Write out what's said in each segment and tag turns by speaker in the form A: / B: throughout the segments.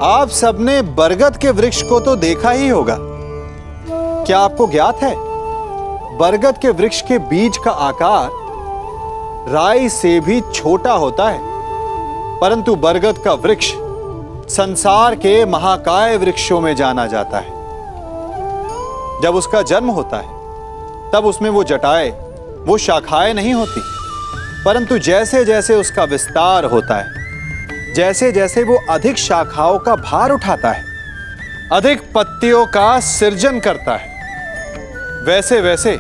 A: आप सबने बरगद के वृक्ष को तो देखा ही होगा। क्या आपको ज्ञात है बरगद के वृक्ष के बीज का आकार राई से भी छोटा होता है, परंतु बरगद का वृक्ष संसार के महाकाय वृक्षों में जाना जाता है। जब उसका जन्म होता है तब उसमें वो जटाएं, वो शाखाएं नहीं होती, परंतु जैसे जैसे उसका विस्तार होता है, जैसे जैसे वो अधिक शाखाओं का भार उठाता है, अधिक पत्तियों का सृजन करता है, वैसे वैसे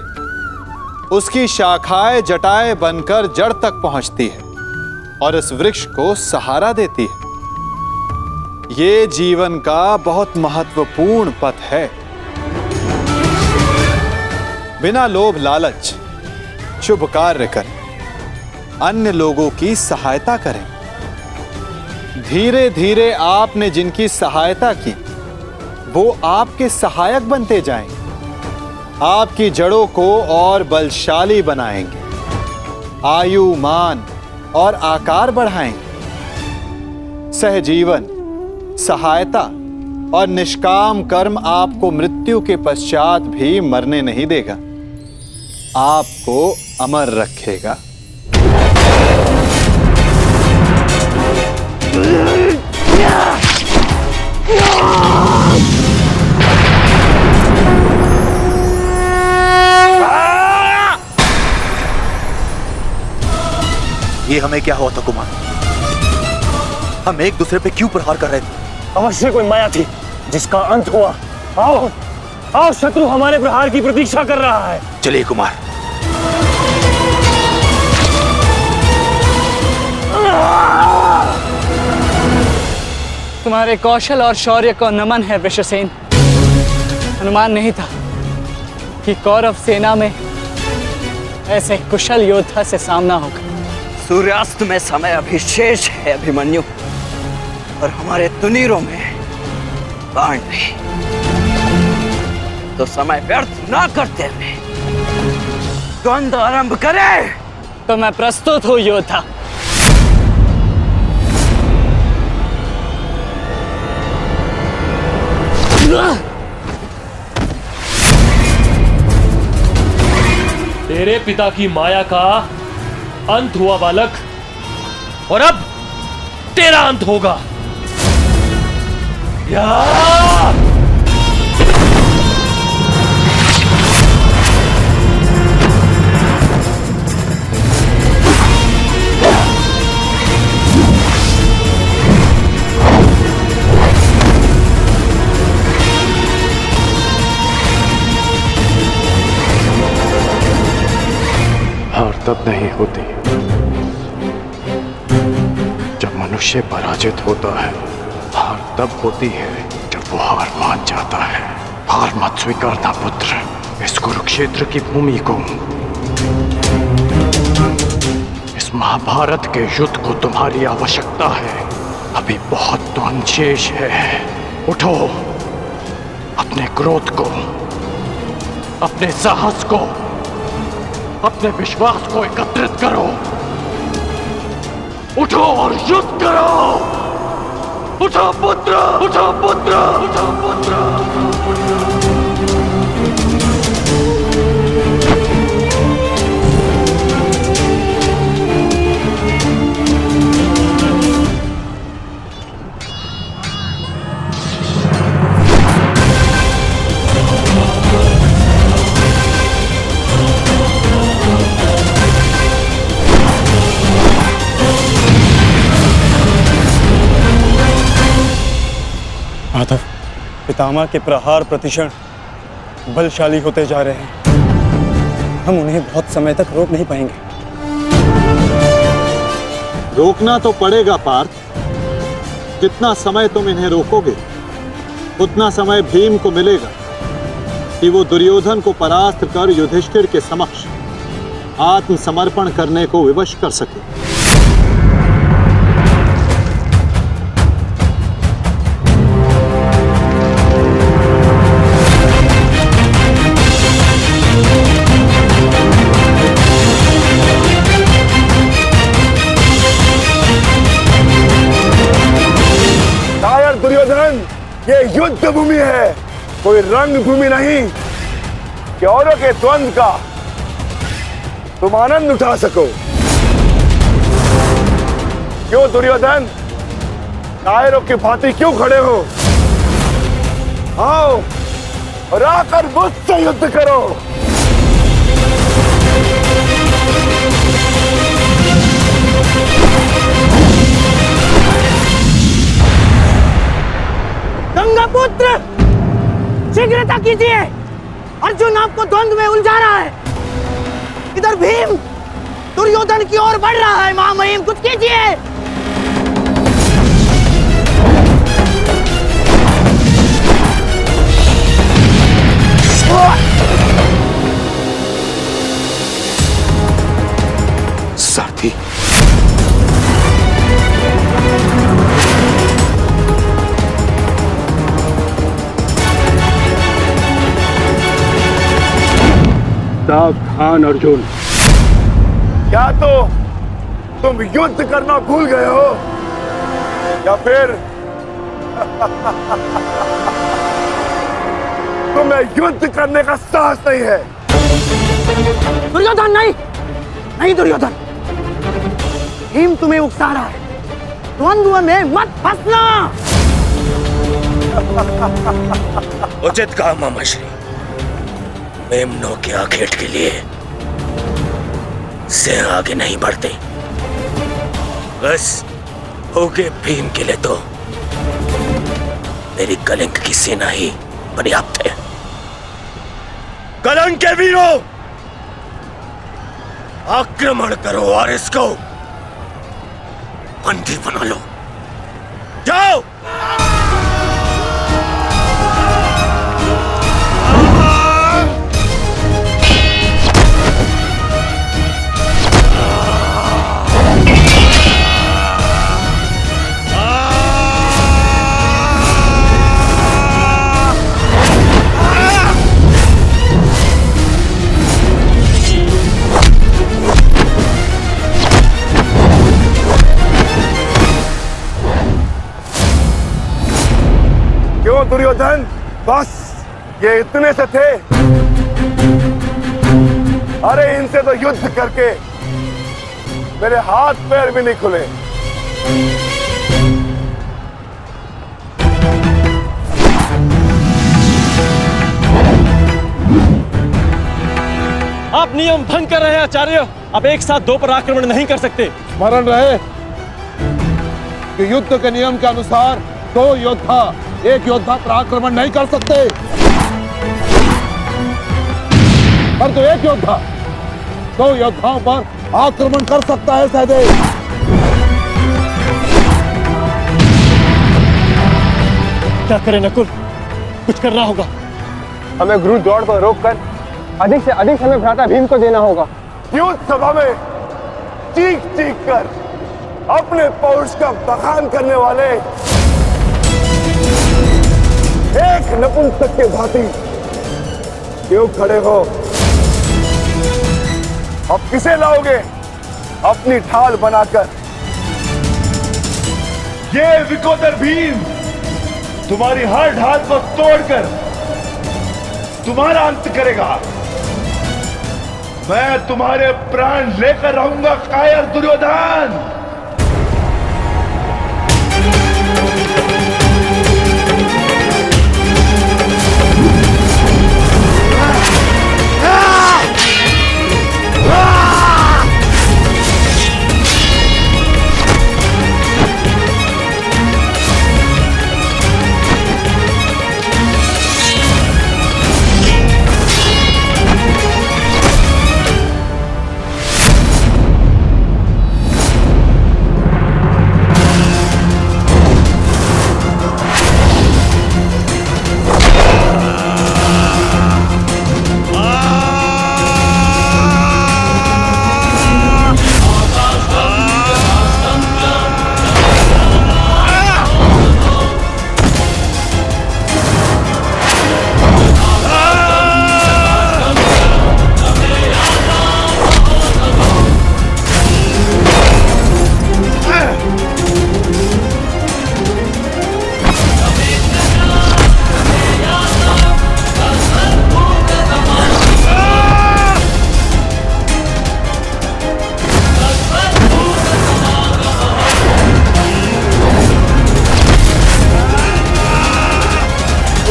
A: उसकी शाखाएं जटाएं बनकर जड़ तक पहुंचती है और इस वृक्ष को सहारा देती है। ये जीवन का बहुत महत्वपूर्ण पथ है। बिना लोभ लालच शुभ कार्य करें, अन्य लोगों की सहायता करें। धीरे धीरे आपने जिनकी सहायता की वो आपके सहायक बनते जाएंगे, आपकी जड़ों को और बलशाली बनाएंगे, आयु मान और आकार बढ़ाएंगे। सहजीवन, सहायता और निष्काम कर्म आपको मृत्यु के पश्चात भी मरने नहीं देगा, आपको अमर रखेगा।
B: ये हमें क्या हुआ था कुमार? हम एक दूसरे पे क्यों प्रहार कर रहे थे?
C: अवश्य कोई माया थी जिसका अंत हुआ। आओ आओ, शत्रु हमारे प्रहार की प्रतीक्षा कर रहा है।
B: चलिए कुमार।
D: तुम्हारे कौशल और शौर्य को नमन है वृषसेन। अनुमान नहीं था कि कौरव सेना में ऐसे कुशल योद्धा से सामना होगा।
E: सूर्यास्त में समय अभी शेष है अभिमन्यु, और हमारे तुनीरों में बाण नहीं। तो समय व्यर्थ ना करते हुए द्वंद्व आरंभ करें।
D: तो मैं प्रस्तुत हूं योद्धा।
C: तेरे पिता की माया का अंत हुआ बालक, और अब तेरा अंत होगा।
F: हार तब नहीं होती जब मनुष्य पराजित होता है। हार तब होती है जब वो हार मान जाता है। हार मत स्वीकारना पुत्र। इस कुरुक्षेत्र की भूमि को, इस महाभारत के युद्ध को तुम्हारी आवश्यकता है। अभी बहुत द्वंद्व शेष है। उठो, अपने क्रोध को, अपने साहस को, अपने विश्वास को एकत्रित करो। उठो और युद्ध करो। उठो पुत्र, उठो पुत्र, उठो पुत्र।
C: माधव, पितामह के प्रहार प्रतिक्षण बलशाली होते जा रहे हैं। हम उन्हें बहुत समय तक रोक नहीं पाएंगे।
A: रोकना तो पड़ेगा पार्थ। जितना समय तुम इन्हें रोकोगे उतना समय भीम को मिलेगा कि वो दुर्योधन को परास्त कर युधिष्ठिर के समक्ष आत्मसमर्पण करने को विवश कर सके।
G: ये युद्ध भूमि है, कोई रंग भूमि नहीं कि औरों के द्वंद्व का तुम आनंद उठा सको। क्यों दुर्योधन, कायरों की भांति क्यों खड़े हो? आओ और आकर मुझसे युद्ध करो।
H: गंगापुत्र, शीघ्रता कीजिए, अर्जुन आपको द्वंद्व में उलझा रहा है। इधर भीम दुर्योधन की ओर बढ़ रहा है। महामहिम, कुछ कीजिए।
B: सारथी,
C: सावधान अर्जुन।
G: क्या तो तुम युद्ध करना भूल गए हो, या फिर तुम्हें युद्ध करने का साहस नहीं है?
H: दुर्योधन नहीं, नहीं दुर्योधन, भीम तुम्हें उकसा रहा है। द्वंद्व में मत फंसना।
I: उचित कहा मामाश्री। मेमनों के आखेट के लिए से आगे नहीं बढ़ते, बस होगे भीम के लिए तो मेरी कलिंग की सेना ही पर्याप्त है। कलंक के वीरों, आक्रमण करो और इसको बंदी बना लो। जाओ।
G: दुर्योधन, बस ये इतने से थे? अरे इनसे तो युद्ध करके मेरे हाथ पैर भी नहीं खुले।
C: आप नियम भंग कर रहे हैं आचार्य। आप एक साथ दो पर आक्रमण नहीं कर सकते।
G: स्मरण रहे कि युद्ध के नियम के अनुसार दो योद्धा एक योद्धा पर आक्रमण नहीं कर सकते, पर तो एक योद्धा दो योद्धाओं पर आक्रमण कर सकता है। सहदेव,
C: क्या करें नकुल, कुछ करना होगा।
J: हमें गुरु दौड़ को रोककर अधिक से अधिक समय भ्राता भीम को देना होगा।
G: युद्ध सभा में चीख चीख कर अपने पौरुष का बखान करने वाले एक नपुंसक के भांति क्यों खड़े हो? अब किसे लाओगे अपनी ढाल बनाकर? ये विकोदर भीम तुम्हारी हर ढाल को तोड़कर तुम्हारा अंत करेगा। मैं तुम्हारे प्राण लेकर रहूंगा कायर दुर्योधन।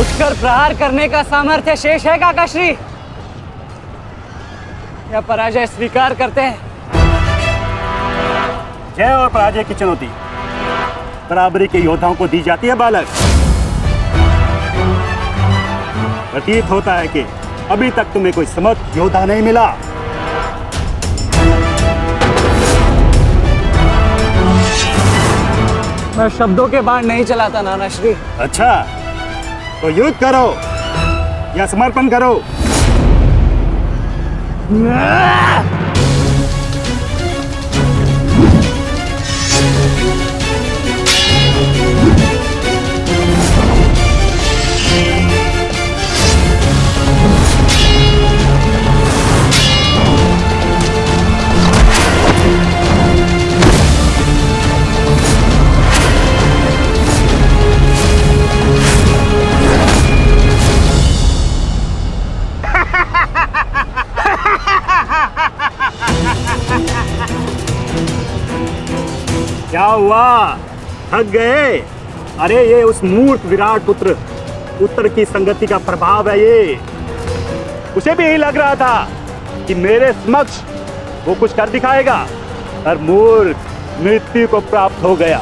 D: उठकर प्रहार करने का सामर्थ्य शेष है काकाश्री, या पराजय स्वीकार करते हैं?
C: जय और पराजय की चुनौती बराबरी के योद्धाओं को दी जाती है बालक। प्रतीत होता है कि अभी तक तुम्हें कोई समर्थ योद्धा नहीं मिला।
D: मैं शब्दों के बाण नहीं चलाता नानाश्री।
C: अच्छा, तो युद्ध करो या समर्पण करो। क्या हुआ, थक गए? अरे ये उस मूर्ख विराट पुत्र उत्तर की संगति का प्रभाव है। ये उसे भी यही लग रहा था कि मेरे समक्ष वो कुछ कर दिखाएगा, पर मूर्ख मृत्यु को प्राप्त हो गया।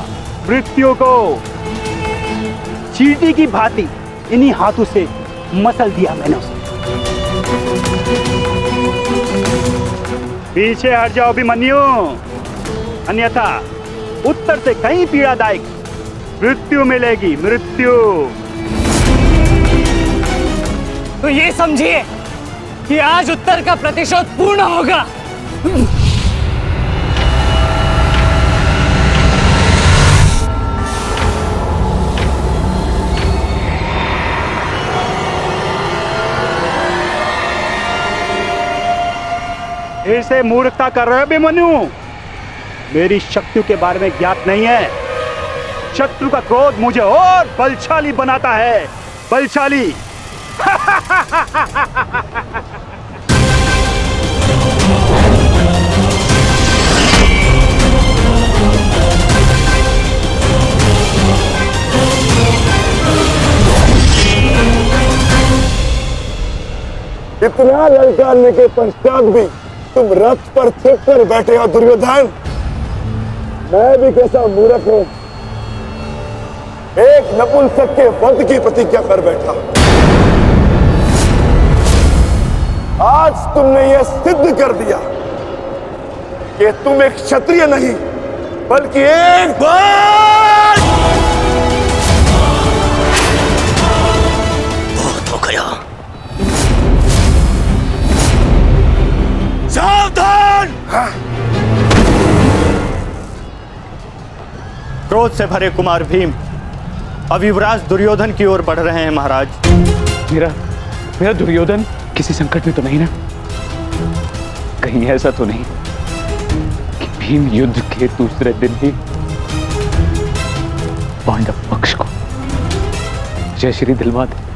C: मृत्यु को चींटी की भांति इन्हीं हाथों से मसल दिया मैंने उसे। पीछे हट जाओ अभिमन्यु, अन्यथा उत्तर से कहीं पीड़ादायक मृत्यु मिलेगी। मृत्यु।
D: तो ये समझिए कि आज उत्तर का प्रतिशोध पूर्ण होगा।
C: फिर से मूर्खता कर रहे हो अभिमन्यु? मेरी शक्तियों के बारे में ज्ञात नहीं है। शत्रु का क्रोध मुझे और बलशाली बनाता है। बलशाली।
G: इतना ललकारने के पश्चात भी तुम रथ पर छिप कर बैठे हो दुर्योधन। मैं भी कैसा मूर्ख हूं, एक नपुंसक के वध की प्रतिज्ञा कर बैठा। आज तुमने यह सिद्ध कर दिया कि तुम एक क्षत्रिय नहीं बल्कि एक
I: बहुत हो गया।
C: सावधान! क्रोध से भरे कुमार भीम अब युवराज दुर्योधन की ओर बढ़ रहे हैं महाराज।
F: मेरा दुर्योधन किसी संकट में तो नहीं ना? कहीं ऐसा तो नहीं कि भीम युद्ध के दूसरे दिन ही पांडव पक्ष को जय श्री दिलवा दे?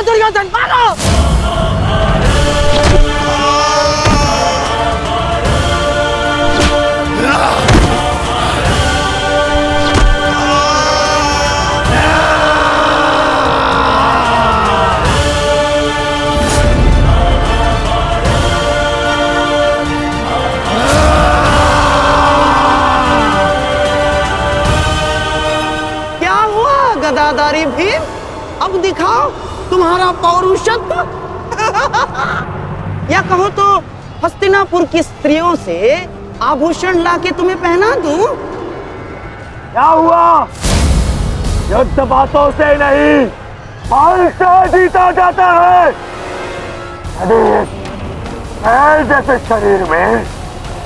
H: दुर्योधन भागो! क्या हुआ गदाधारी भीम? अब दिखाओ तुम्हारा पौरुषत्व। या कहो तो हस्तिनापुर की स्त्रियों से आभूषण लाके तुम्हें पहना दूं?
G: क्या हुआ? युद्ध बातों से नहीं, बल से जीता जाता है। यदि इस बैल जैसे शरीर में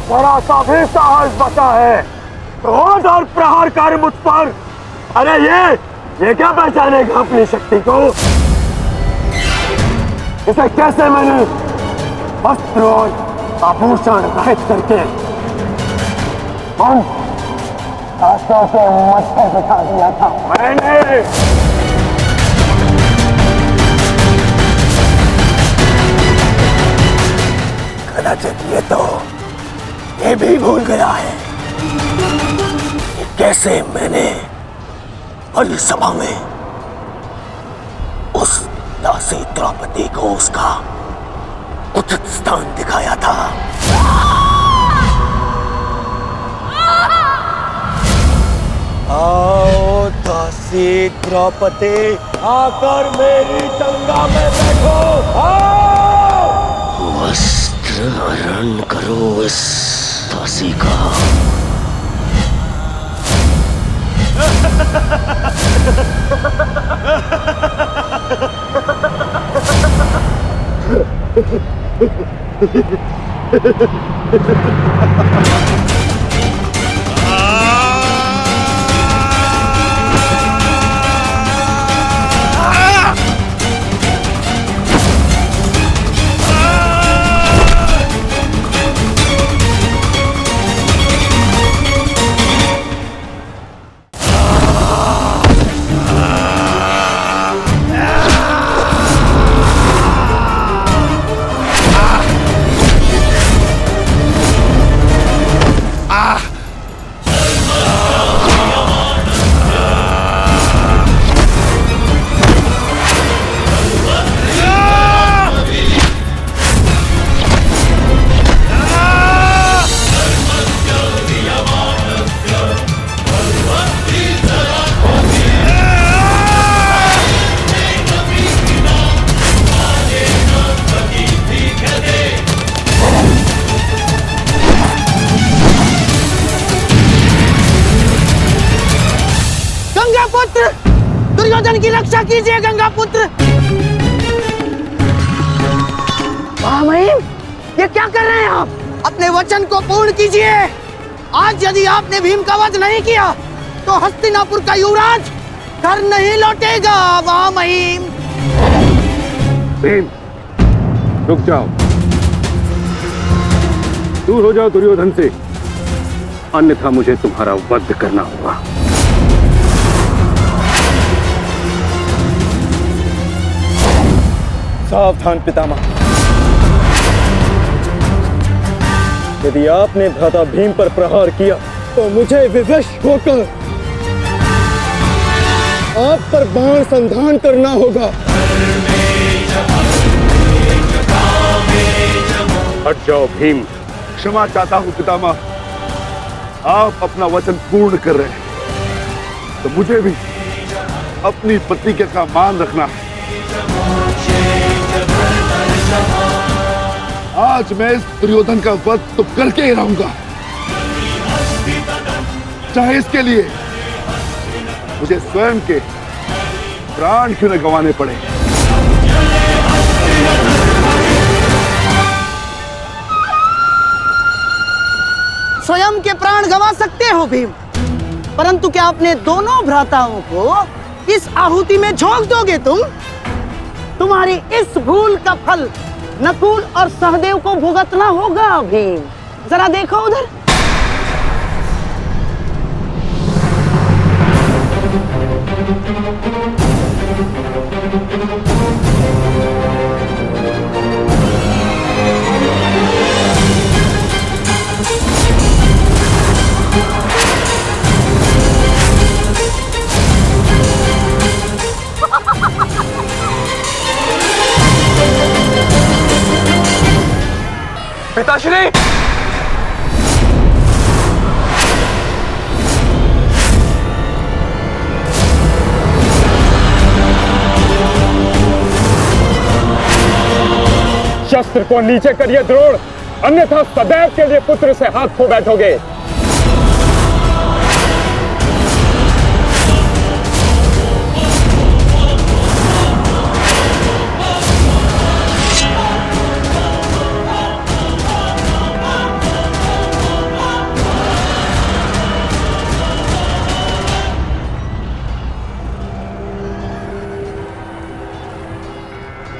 G: जरा सा भी साहस बचा है, क्रोध और प्रहार कर मुझ पर। अरे ये क्या पहचानेगा अपनी शक्ति को? इसे कैसे मैंने वस्त्र और आभूषण रहित करके रास्तों से मत्थे बिठा दिया था मैंने। कदाचित ये भी भूल गया है कि कैसे मैंने बलि सभा में उस दासी द्रौपदी को उसका उचित स्थान दिखाया था। आओ दासी द्रौपदी, आकर मेरी गंगा में बैठो। आओ,
I: वस्त्र हरण करो इस दासी का।
H: दुर्योधन की रक्षा कीजिए गंगा पुत्र। महामहिम, ये क्या कर रहे हैं आप? अपने वचन को पूर्ण कीजिए। आज यदि आपने भीम का वध नहीं किया तो हस्तिनापुर का युवराज घर नहीं लौटेगा। महामहिम,
J: भीम, रुक जाओ, दूर हो जाओ दुर्योधन से, अन्यथा मुझे तुम्हारा वध करना होगा।
G: सावधान पितामह, यदि आपने भ्राता भीम पर प्रहार किया तो मुझे विवश होकर आप पर बाण संधान करना होगा।
J: हट जाओ भीम।
G: क्षमा चाहता हूं पितामह, आप अपना वचन पूर्ण कर रहे हैं तो मुझे भी अपनी प्रतिज्ञा का मान रखना है। आज मैं इस दुर्योधन का वध तो करके ही रहूंगा, चाहे इसके लिए मुझे स्वयं के प्राण क्यों न गंवाने पड़े।
H: स्वयं के प्राण गंवा सकते हो भीम, परंतु क्या अपने दोनों भ्राताओं को इस आहुति में झोंक दोगे तुम? तुम्हारी इस भूल का फल नकुल और सहदेव को भुगतना होगा भीम। जरा देखो उधर।
J: पिताश्री, शस्त्र को नीचे करिए द्रोण, अन्यथा सदैव के लिए पुत्र से हाथ खो बैठोगे।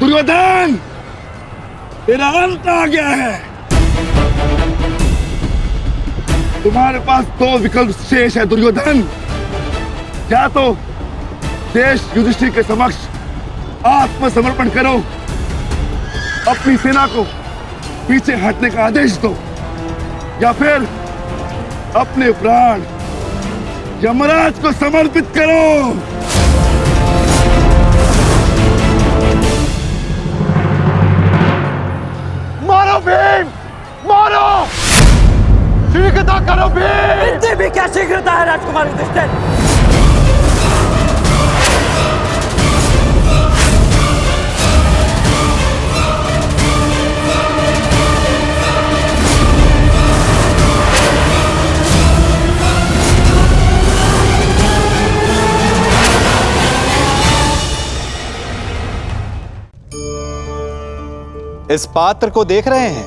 G: दुर्योधन, तेरा अंत आ गया है। तुम्हारे पास दो विकल्प शेष है दुर्योधन। या तो देश युधिष्ठिर के समक्ष आत्मसमर्पण करो, अपनी सेना को पीछे हटने का आदेश दो, या फिर अपने प्राण यमराज को समर्पित करो। मारो भीम, मारो! शीघ्रता करो भीम!
H: इतनी भी क्या शीघ्रता है राजकुमार युधिष्ठिर?
A: इस पात्र को देख रहे हैं?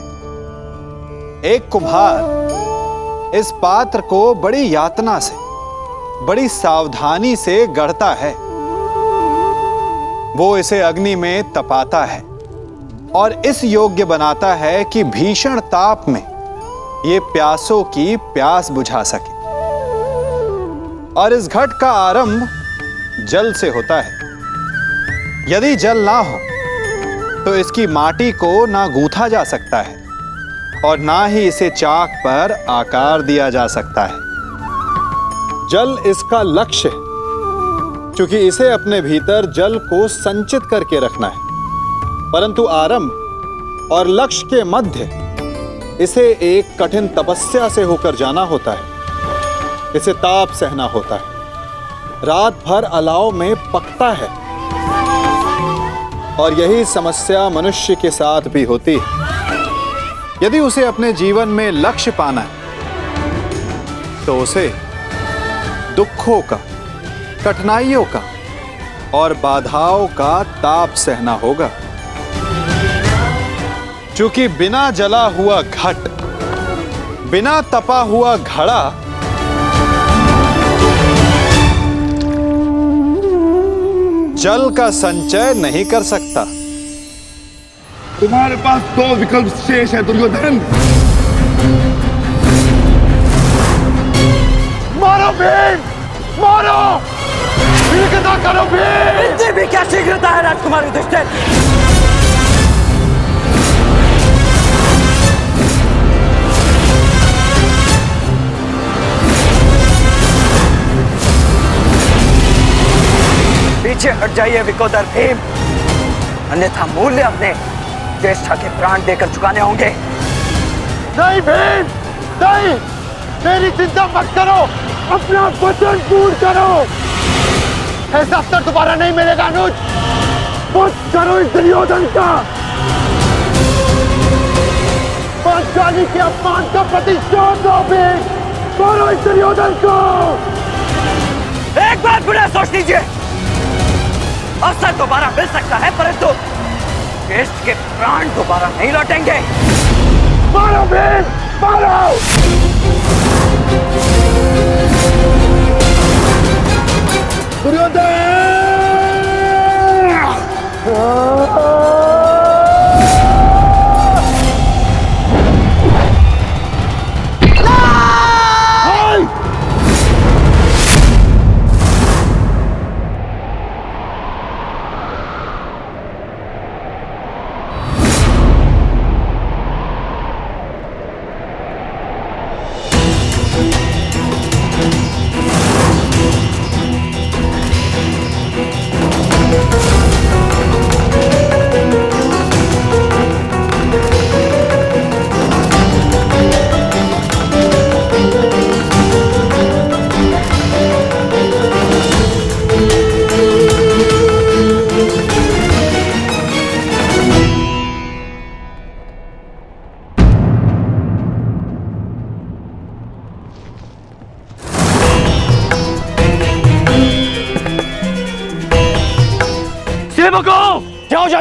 A: एक कुम्हार इस पात्र को बड़ी यातना से, बड़ी सावधानी से गढ़ता है। वो इसे अग्नि में तपाता है और इस योग्य बनाता है कि भीषण ताप में ये प्यासों की प्यास बुझा सके। और इस घट का आरंभ जल से होता है। यदि जल ना हो तो इसकी माटी को ना गूंथा जा सकता है और ना ही इसे चाक पर आकार दिया जा सकता है। जल इसका लक्ष्य है, क्योंकि इसे अपने भीतर जल को संचित करके रखना है। परंतु आरंभ और लक्ष्य के मध्य इसे एक कठिन तपस्या से होकर जाना होता है। इसे ताप सहना होता है, रात भर अलाव में पकता है। और यही समस्या मनुष्य के साथ भी होती है। यदि उसे अपने जीवन में लक्ष्य पाना है तो उसे दुखों का, कठिनाइयों का और बाधाओं का ताप सहना होगा। क्योंकि बिना जला हुआ घट, बिना तपा हुआ घड़ा जल का संचय नहीं कर सकता।
G: तुम्हारे पास दो विकल्प शेष है दुर्योधन। मारो भीम, मारो! शीघ्रता करो भीम!
H: इतनी भी क्या शीघ्रता है राजकुमार युधिष्ठिर?
E: पीछे हट जाइए विकोदर भीम, अन्यथा मूल्य अपने ज्येष्ठा के प्राण देकर चुकाने होंगे।
G: नहीं भीम, नहीं! मेरी चिंता मत करो, अपना वचन पूर्ण करो। ऐसा अवसर दोबारा नहीं मिलेगा अनुज। मत करो इस दुर्योधन का। पांचाली के अपमान का प्रतिशोध दो भीम। मारो इस दुर्योधन को।
E: एक बार पुनः सोच लीजिए, अवसर दोबारा मिल सकता है, परंतु ज्येष्ठ के प्राण दोबारा नहीं लौटेंगे।
G: मारो भीम, मारो! दुर्योधन!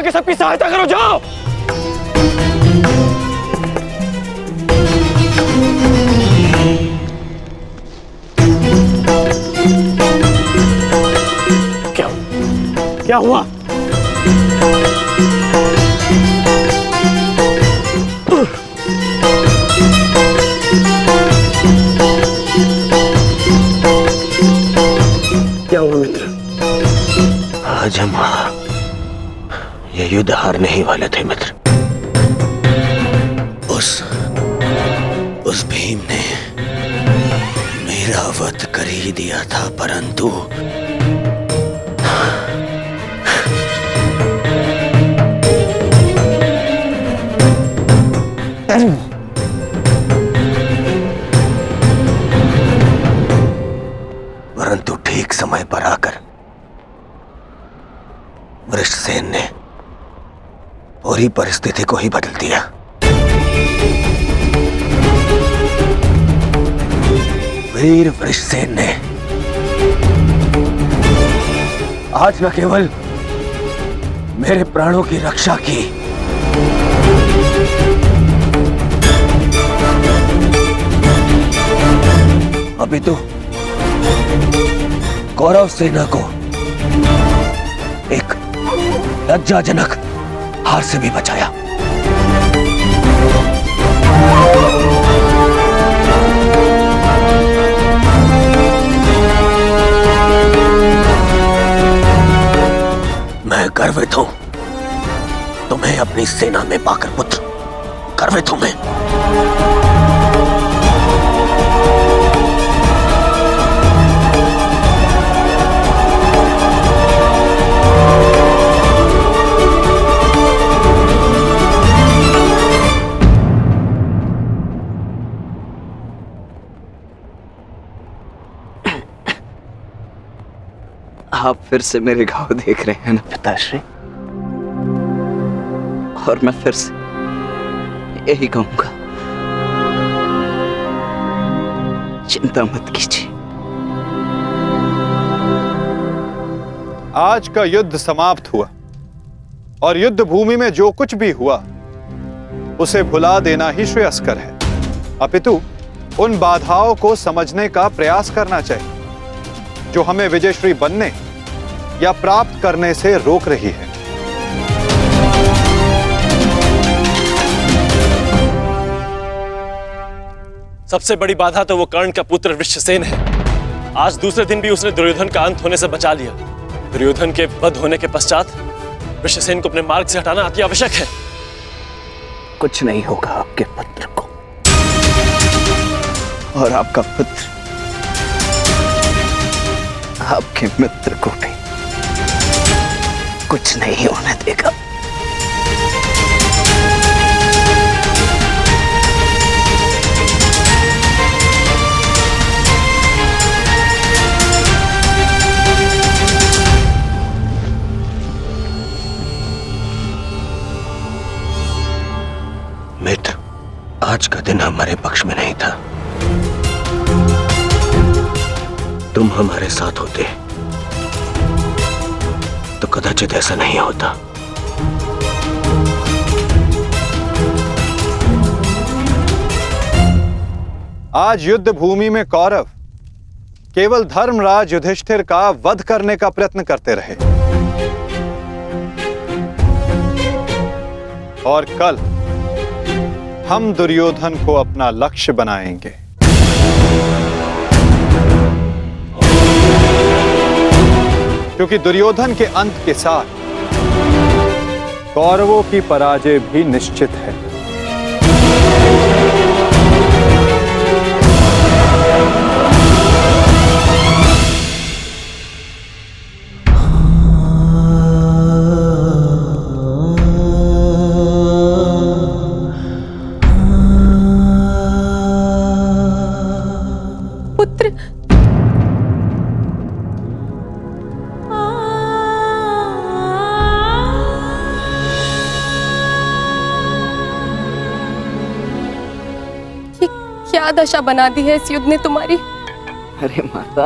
J: जाके सबकी सहायता करो, जाओ।
C: क्या हुआ?
I: क्या हुआ मित्र? आज हम ये युद्ध हारने ही वाले थे मित्र। उस भीम ने मेरा वध कर ही दिया था, परंतु ठीक समय पर आकर वृषसेन ने पूरी परिस्थिति को ही बदल दिया। वीर वृषसेन ने आज न केवल मेरे प्राणों की रक्षा की, अभी तो कौरव सेना को एक लज्जाजनक हार से भी बचाया। मैं गर्वित हूं तुम्हें अपनी सेना में पाकर पुत्र, गर्वित हूं मैं।
E: आप फिर से मेरे घाव देख रहे हैं ना पिताश्री, और मैं फिर से यही कहूंगा, चिंता मत कीजिए।
A: आज का युद्ध समाप्त हुआ और युद्ध भूमि में जो कुछ भी हुआ उसे भुला देना ही श्रेयस्कर है, अपितु उन बाधाओं को समझने का प्रयास करना चाहिए जो हमें विजयश्री बनने या प्राप्त करने से रोक रही है।
K: सबसे बड़ी बाधा तो वो कर्ण का पुत्र वृषसेन है। आज दूसरे दिन भी उसने दुर्योधन का अंत होने से बचा लिया। दुर्योधन के वध होने के पश्चात वृषसेन को अपने मार्ग से हटाना अति आवश्यक है।
E: कुछ नहीं होगा आपके पुत्र को, और आपका पुत्र आपके मित्र को भी कुछ नहीं होने देगा।
I: मित्र, आज का दिन हमारे पक्ष में नहीं था। तुम हमारे साथ होते तो कदाचित ऐसा नहीं होता।
A: आज युद्ध भूमि में कौरव केवल धर्मराज युधिष्ठिर का वध करने का प्रयत्न करते रहे, और कल हम दुर्योधन को अपना लक्ष्य बनाएंगे। क्योंकि दुर्योधन के अंत के साथ कौरवों की पराजय भी निश्चित है।
L: पुत्र, क्या दशा बना दी है इस युद्ध ने तुम्हारी।
E: अरे माता,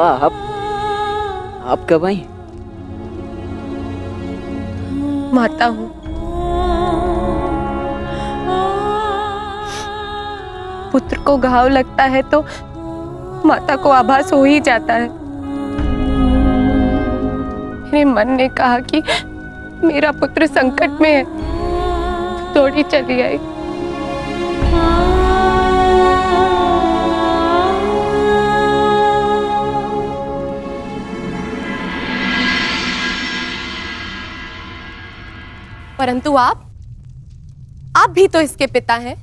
E: आप कब आई?
L: माता हूँ पुत्र को घाव लगता है तो माता को आभास हो ही जाता है। मेरे मन ने कहा कि मेरा पुत्र संकट में है, दौड़ी चली आई। परंतु आप भी तो इसके पिता हैं।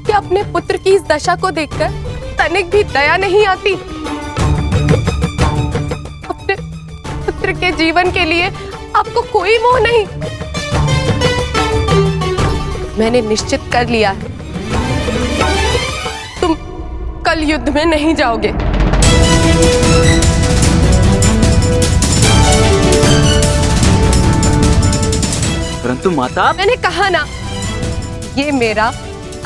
L: क्या अपने पुत्र की इस दशा को देखकर तनिक भी दया नहीं आती? अपने पुत्र के जीवन के लिए आपको कोई मोह नहीं? मैंने निश्चित कर लिया है, तुम कल युद्ध में नहीं जाओगे।
E: परंतु माता,
L: मैंने कहा ना, ये मेरा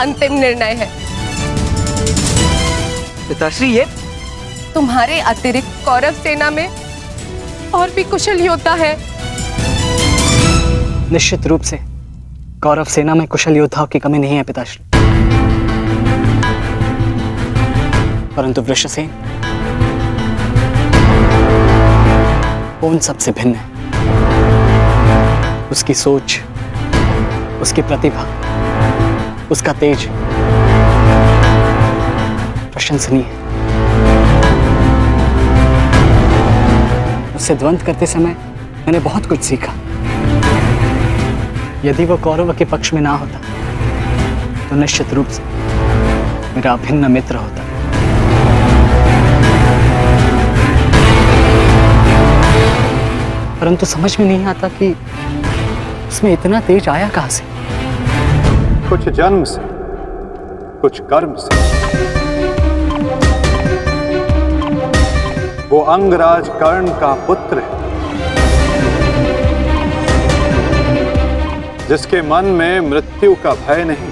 L: अंतिम निर्णय है।
E: पिताश्री, ये
L: तुम्हारे अतिरिक्त कौरव सेना में और भी कुशल योद्धा है।
D: निश्चित रूप से कौरव सेना में कुशल योद्धाओं की कमी नहीं है पिताश्री, परंतु वृषसेन उन सबसे भिन्न है। उसकी सोच, उसकी प्रतिभा, उसका तेज प्रशंसनीय है। उससे द्वंद्व करते समय मैंने बहुत कुछ सीखा। यदि वो कौरव के पक्ष में ना होता तो निश्चित रूप से मेरा अभिन्न मित्र होता। परंतु समझ में नहीं आता कि उसमें इतना तेज आया कहां से।
A: कुछ जन्म से, कुछ कर्म से। वो अंगराज कर्ण का पुत्र है, जिसके मन में मृत्यु का भय नहीं,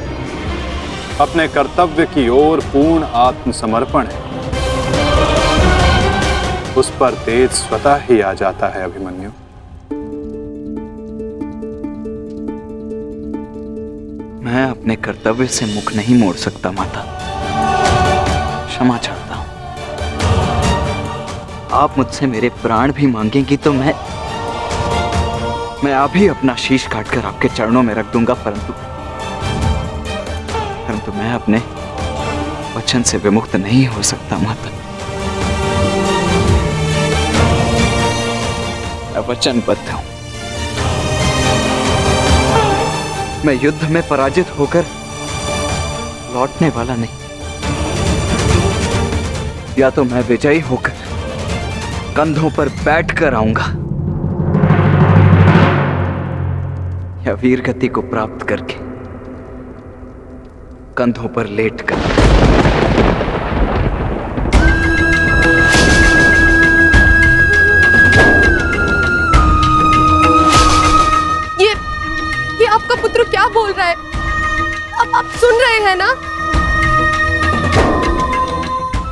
A: अपने कर्तव्य की ओर पूर्ण आत्मसमर्पण है। उस पर तेज स्वतः ही आ जाता है अभिमन्यु।
E: मैं अपने कर्तव्य से मुख नहीं मोड़ सकता माता, क्षमा चाहता हूं। आप मुझसे मेरे प्राण भी मांगेंगी तो मैं अभी अपना शीश काटकर आपके चरणों में रख दूंगा, परंतु मैं अपने वचन से विमुक्त नहीं हो सकता माता। मैं वचनबद्ध हूं। मैं युद्ध में पराजित होकर लौटने वाला नहीं। या तो मैं विजयी होकर कंधों पर बैठकर आऊंगा, या वीर गति को प्राप्त करके कंधों पर लेटकर।
L: ये आपका पुत्र क्या बोल रहा है? अब आप सुन रहे हैं ना?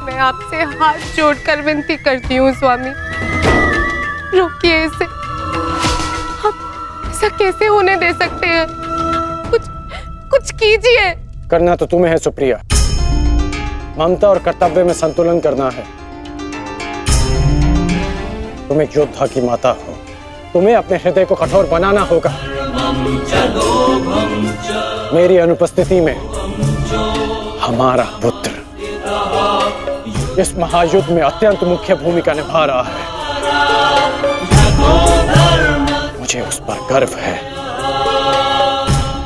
L: मैं आपसे हाथ जोड़कर विनती करती हूँ स्वामी, रोकिए इसे। आप ऐसा कैसे होने दे सकते हैं? कुछ कीजिए।
F: करना तो तुम्हें है सुप्रिया, ममता और कर्तव्य में संतुलन करना है। तुम एक योद्धा की माता हो, तुम्हें अपने हृदय को कठोर बनाना होगा। मेरी अनुपस्थिति में हमारा पुत्र इस महायुद्ध में अत्यंत मुख्य भूमिका निभा रहा है। मुझे उस पर गर्व है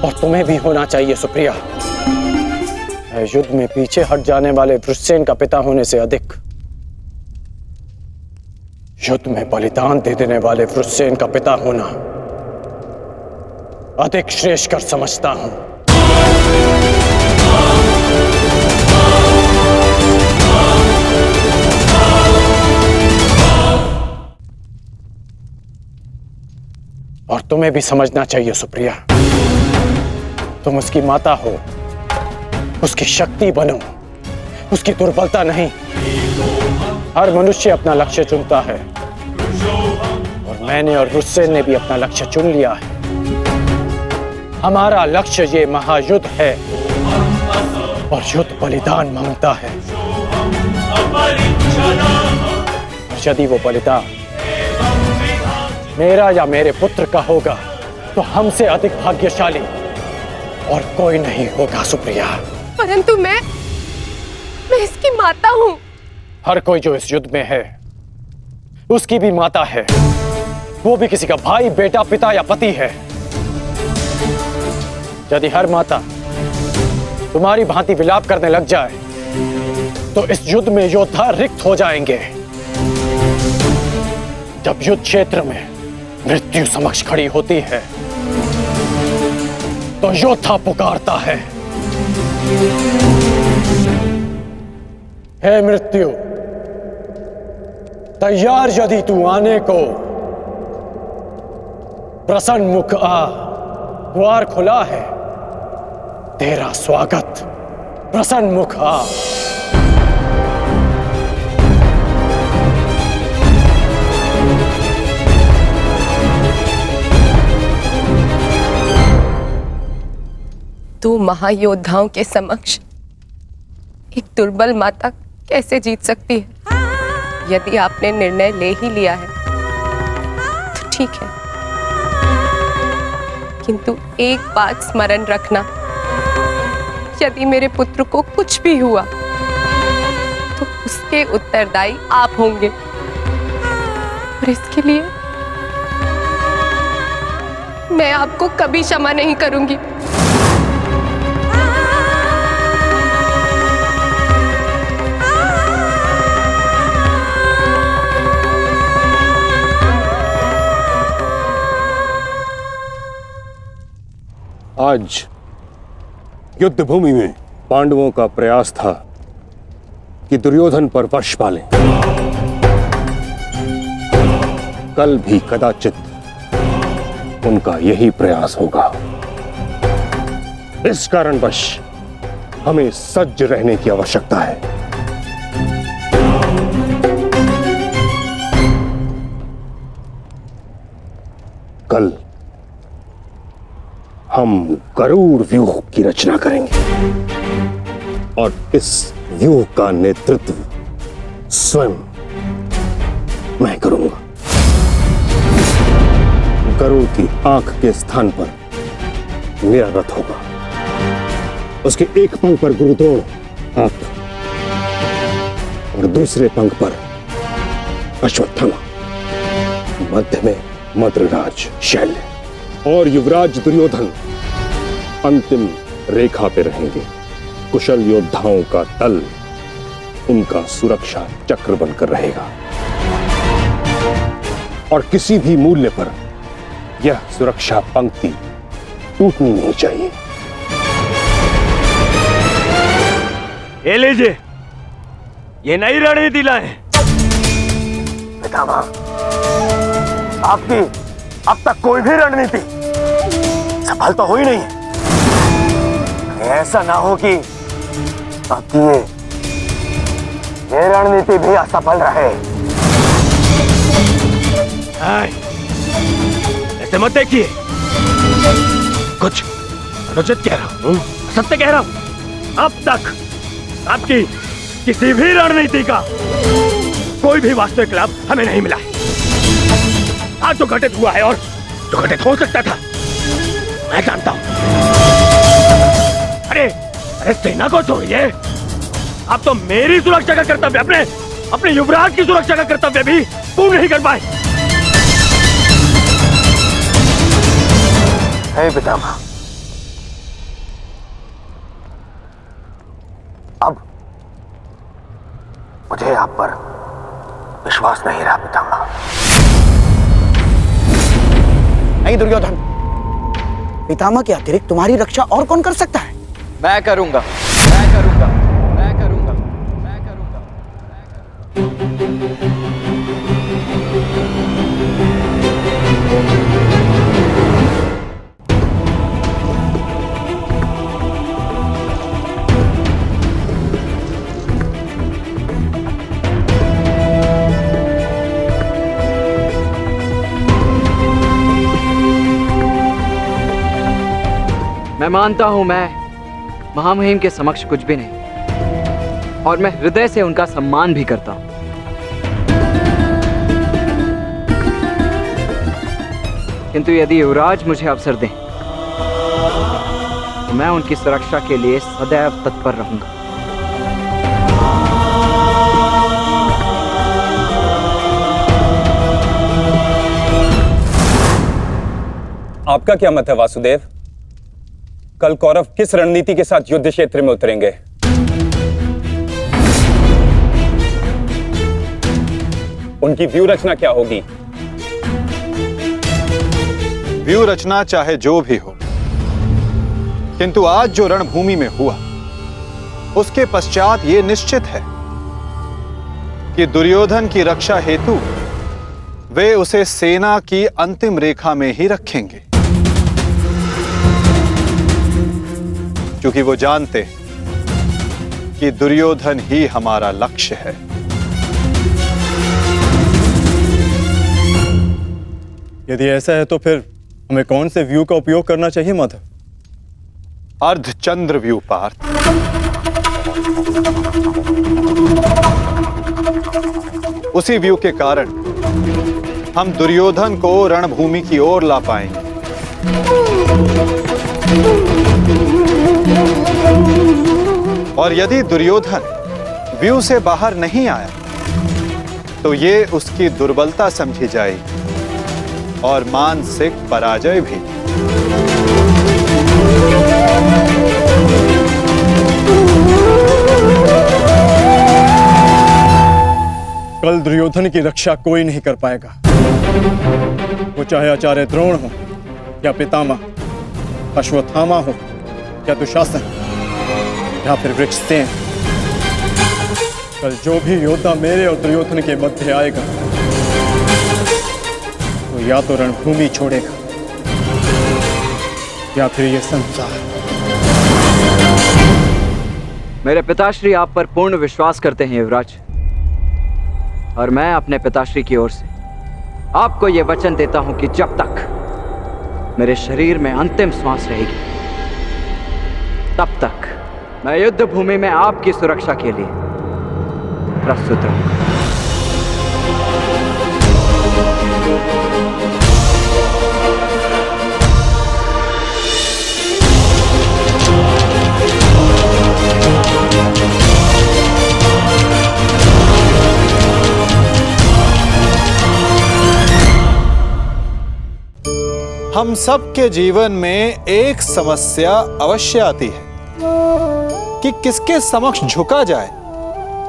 F: और तुम्हें भी होना चाहिए सुप्रिया। युद्ध में पीछे हट जाने वाले वृषसेन का पिता होने से अधिक युद्ध में बलिदान दे देने वाले वृषसेन का पिता होना अधिक श्रेष्ठकर समझता हूं। और तुम्हें भी समझना चाहिए सुप्रिया, तुम उसकी माता हो, उसकी शक्ति बनो, उसकी दुर्बलता नहीं। हर मनुष्य अपना लक्ष्य चुनता है और मैंने और वृषसेन ने भी अपना लक्ष्य चुन लिया है। हमारा लक्ष्य ये महायुद्ध है और युद्ध बलिदान मांगता है। और यदि वो बलिदान मेरा या मेरे पुत्र का होगा तो हमसे अधिक भाग्यशाली और कोई नहीं होगा सुप्रिया।
L: परंतु मैं इसकी माता हूं।
F: हर कोई जो इस युद्ध में है उसकी भी माता है, वो भी किसी का भाई, बेटा, पिता या पति है। यदि हर माता तुम्हारी भांति विलाप करने लग जाए तो इस युद्ध में योद्धा रिक्त हो जाएंगे। जब युद्ध क्षेत्र में मृत्यु समक्ष खड़ी होती है तो योद्धा पुकारता है, हे मृत्यु, तैयार यदि तू आने को, प्रसन्न मुख आ, द्वार खुला है, तेरा स्वागत, प्रसन्न मुख आ।
L: तू महायोद्धाओं के समक्ष एक दुर्बल माता कैसे जीत सकती है? यदि आपने निर्णय ले ही लिया है तो ठीक है, किंतु एक बात स्मरण रखना, यदि मेरे पुत्र को कुछ भी हुआ तो उसके उत्तरदायी आप होंगे और इसके लिए मैं आपको कभी क्षमा नहीं करूंगी।
M: आज युद्ध भूमि में पांडवों का प्रयास था कि दुर्योधन पर वश पालें। कल भी कदाचित उनका यही प्रयास होगा। इस कारणवश हमें सज्ज रहने की आवश्यकता है। कल हम गरुड़ व्यूह की रचना करेंगे और इस व्यूह का नेतृत्व स्वयं मैं करूंगा। गरुड़ की आंख के स्थान पर मेरा रथ होगा। उसके एक पंख पर गुरुद्रोण आप और दूसरे पंख पर अश्वत्थामा, मध्य में मद्रराज शैल्य और युवराज दुर्योधन अंतिम रेखा पे रहेंगे। कुशल योद्धाओं का दल उनका सुरक्षा चक्र बनकर रहेगा और किसी भी मूल्य पर यह सुरक्षा पंक्ति टूटनी नहीं चाहिए।
G: ये लीजिए, ये नई रणनीति लाए। पितामह, आपकी अब तक कोई भी रणनीति सफल तो हुई नहीं है। ऐसा ना हो कि आपकी ये रणनीति भी असफल रहे। ऐसे मत देखिए, कुछ अनुचित कह रहा हूं, सत्य कह रहा हूं। अब तक आपकी किसी भी रणनीति का कोई भी वास्तविक लाभ हमें नहीं मिला है। आज जो घटित हुआ है और जो घटित हो सकता था मैं जानता हूं। अरे सेना को छोड़िए, आप तो मेरी सुरक्षा का कर्तव्य, अपने युवराज की सुरक्षा का कर्तव्य भी पूर्ण नहीं कर पाए। हे पितामह, अब मुझे आप पर विश्वास नहीं रहा पितामह।
H: नहीं दुर्योधन, पितामह के अतिरिक्त तुम्हारी रक्षा और कौन कर सकता है?
E: मैं करूंगा, मैं करूंगा, मैं करूंगा, मैं करूंगा।
N: मैं मानता हूं मैं महामहिम के समक्ष कुछ भी नहीं, और मैं हृदय से उनका सम्मान भी करता हूं। किंतु यदि युवराज मुझे अवसर दें तो मैं उनकी सुरक्षा के लिए सदैव तत्पर रहूंगा।
J: आपका क्या मत है वासुदेव? कल कौरव किस रणनीति के साथ युद्ध क्षेत्र में उतरेंगे? उनकी व्यू रचना क्या होगी?
A: व्यू रचना चाहे जो भी हो, किंतु आज जो रणभूमि में हुआ उसके पश्चात यह निश्चित है कि दुर्योधन की रक्षा हेतु वे उसे सेना की अंतिम रेखा में ही रखेंगे, क्योंकि वो जानते हैं कि दुर्योधन ही हमारा लक्ष्य है।
C: यदि ऐसा है तो फिर हमें कौन से व्यू का उपयोग करना चाहिए माधव?
A: अर्धचंद्र व्यू पार्थ। उसी व्यू के कारण हम दुर्योधन को रणभूमि की ओर ला पाएंगे। और यदि दुर्योधन व्यू से बाहर नहीं आया तो ये उसकी दुर्बलता समझी जाएगी और मानसिक पराजय भी।
C: कल दुर्योधन की रक्षा कोई नहीं कर पाएगा, वो चाहे आचार्य द्रोण हो या पितामह अश्वत्थामा हो या दुशासन या फिर वृक्षसेन। कल जो भी योद्धा मेरे और दुर्योधन के मध्य आएगा तो या तो रणभूमि छोड़ेगा या फिर ये संसार।
N: मेरे पिताश्री आप पर पूर्ण विश्वास करते हैं युवराज, और मैं अपने पिताश्री की ओर से आपको यह वचन देता हूं कि जब तक मेरे शरीर में अंतिम श्वास रहेगी तब तक मैं युद्ध भूमि में आपकी सुरक्षा के लिए प्रस्तुत रहूंगा।
A: हम सबके जीवन में एक समस्या अवश्य आती है कि किसके समक्ष झुका जाए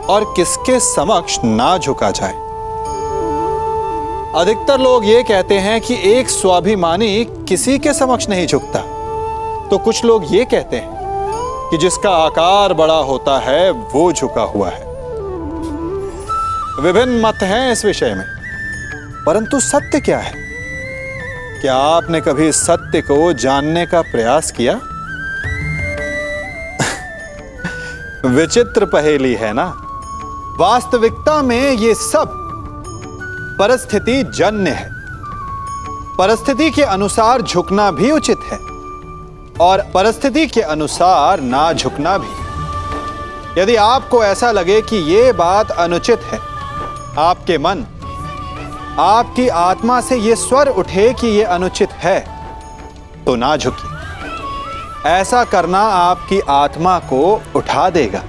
A: और किसके समक्ष ना झुका जाए। अधिकतर लोग ये कहते हैं कि एक स्वाभिमानी किसी के समक्ष नहीं झुकता, तो कुछ लोग ये कहते हैं कि जिसका आकार बड़ा होता है वो झुका हुआ है। विभिन्न मत हैं इस विषय में, परंतु सत्य क्या है? क्या आपने कभी सत्य को जानने का प्रयास किया? विचित्र पहेली है ना? वास्तविकता में ये सब परिस्थिति जन्य है। परिस्थिति के अनुसार झुकना भी उचित है और परिस्थिति के अनुसार ना झुकना भी। यदि आपको ऐसा लगे कि ये बात अनुचित है, आपके मन, आपकी आत्मा से ये स्वर उठे कि ये अनुचित है, तो ना झुकिए। ऐसा करना आपकी आत्मा को उठा देगा।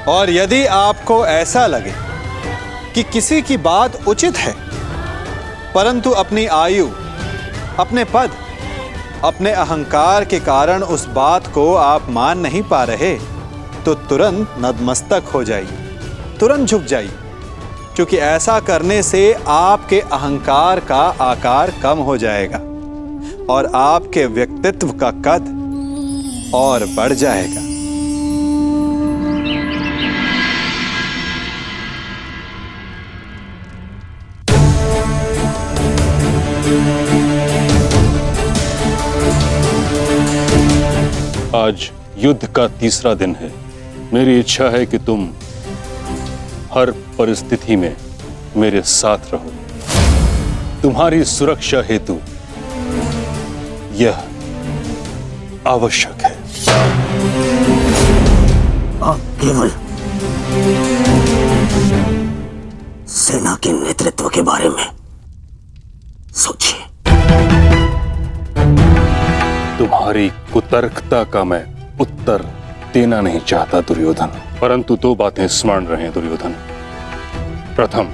A: और यदि आपको ऐसा लगे कि किसी की बात उचित है, परंतु अपनी आयु, अपने पद, अपने अहंकार के कारण उस बात को आप मान नहीं पा रहे, तो तुरंत नतमस्तक हो जाइए, तुरंत झुक जाइए, क्योंकि ऐसा करने से आपके अहंकार का आकार कम हो जाएगा और आपके व्यक्तित्व का कद और बढ़ जाएगा।
M: आज युद्ध का तीसरा दिन है। मेरी इच्छा है कि तुम हर परिस्थिति में मेरे साथ रहो। तुम्हारी सुरक्षा हेतु यह
J: आवश्यक है।
I: आप केवल सेना के नेतृत्व के बारे में सोचिए।
M: तुम्हारी कुतर्कता का मैं उत्तर देना नहीं चाहता दुर्योधन, परंतु दो बातें स्मरण रहें दुर्योधन। प्रथम,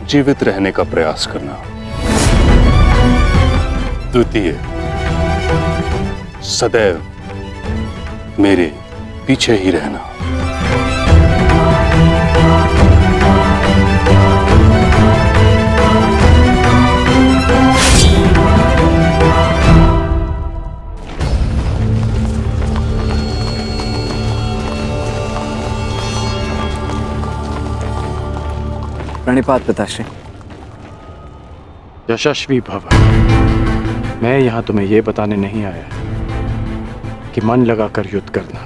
M: जीवित रहने का प्रयास करना। द्वितीय, सदैव मेरे पीछे ही रहना।
N: प्रणिपात पिताश्री।
F: यशस्वी भव। मैं यहां तुम्हें यह बताने नहीं आया कि मन लगाकर युद्ध करना,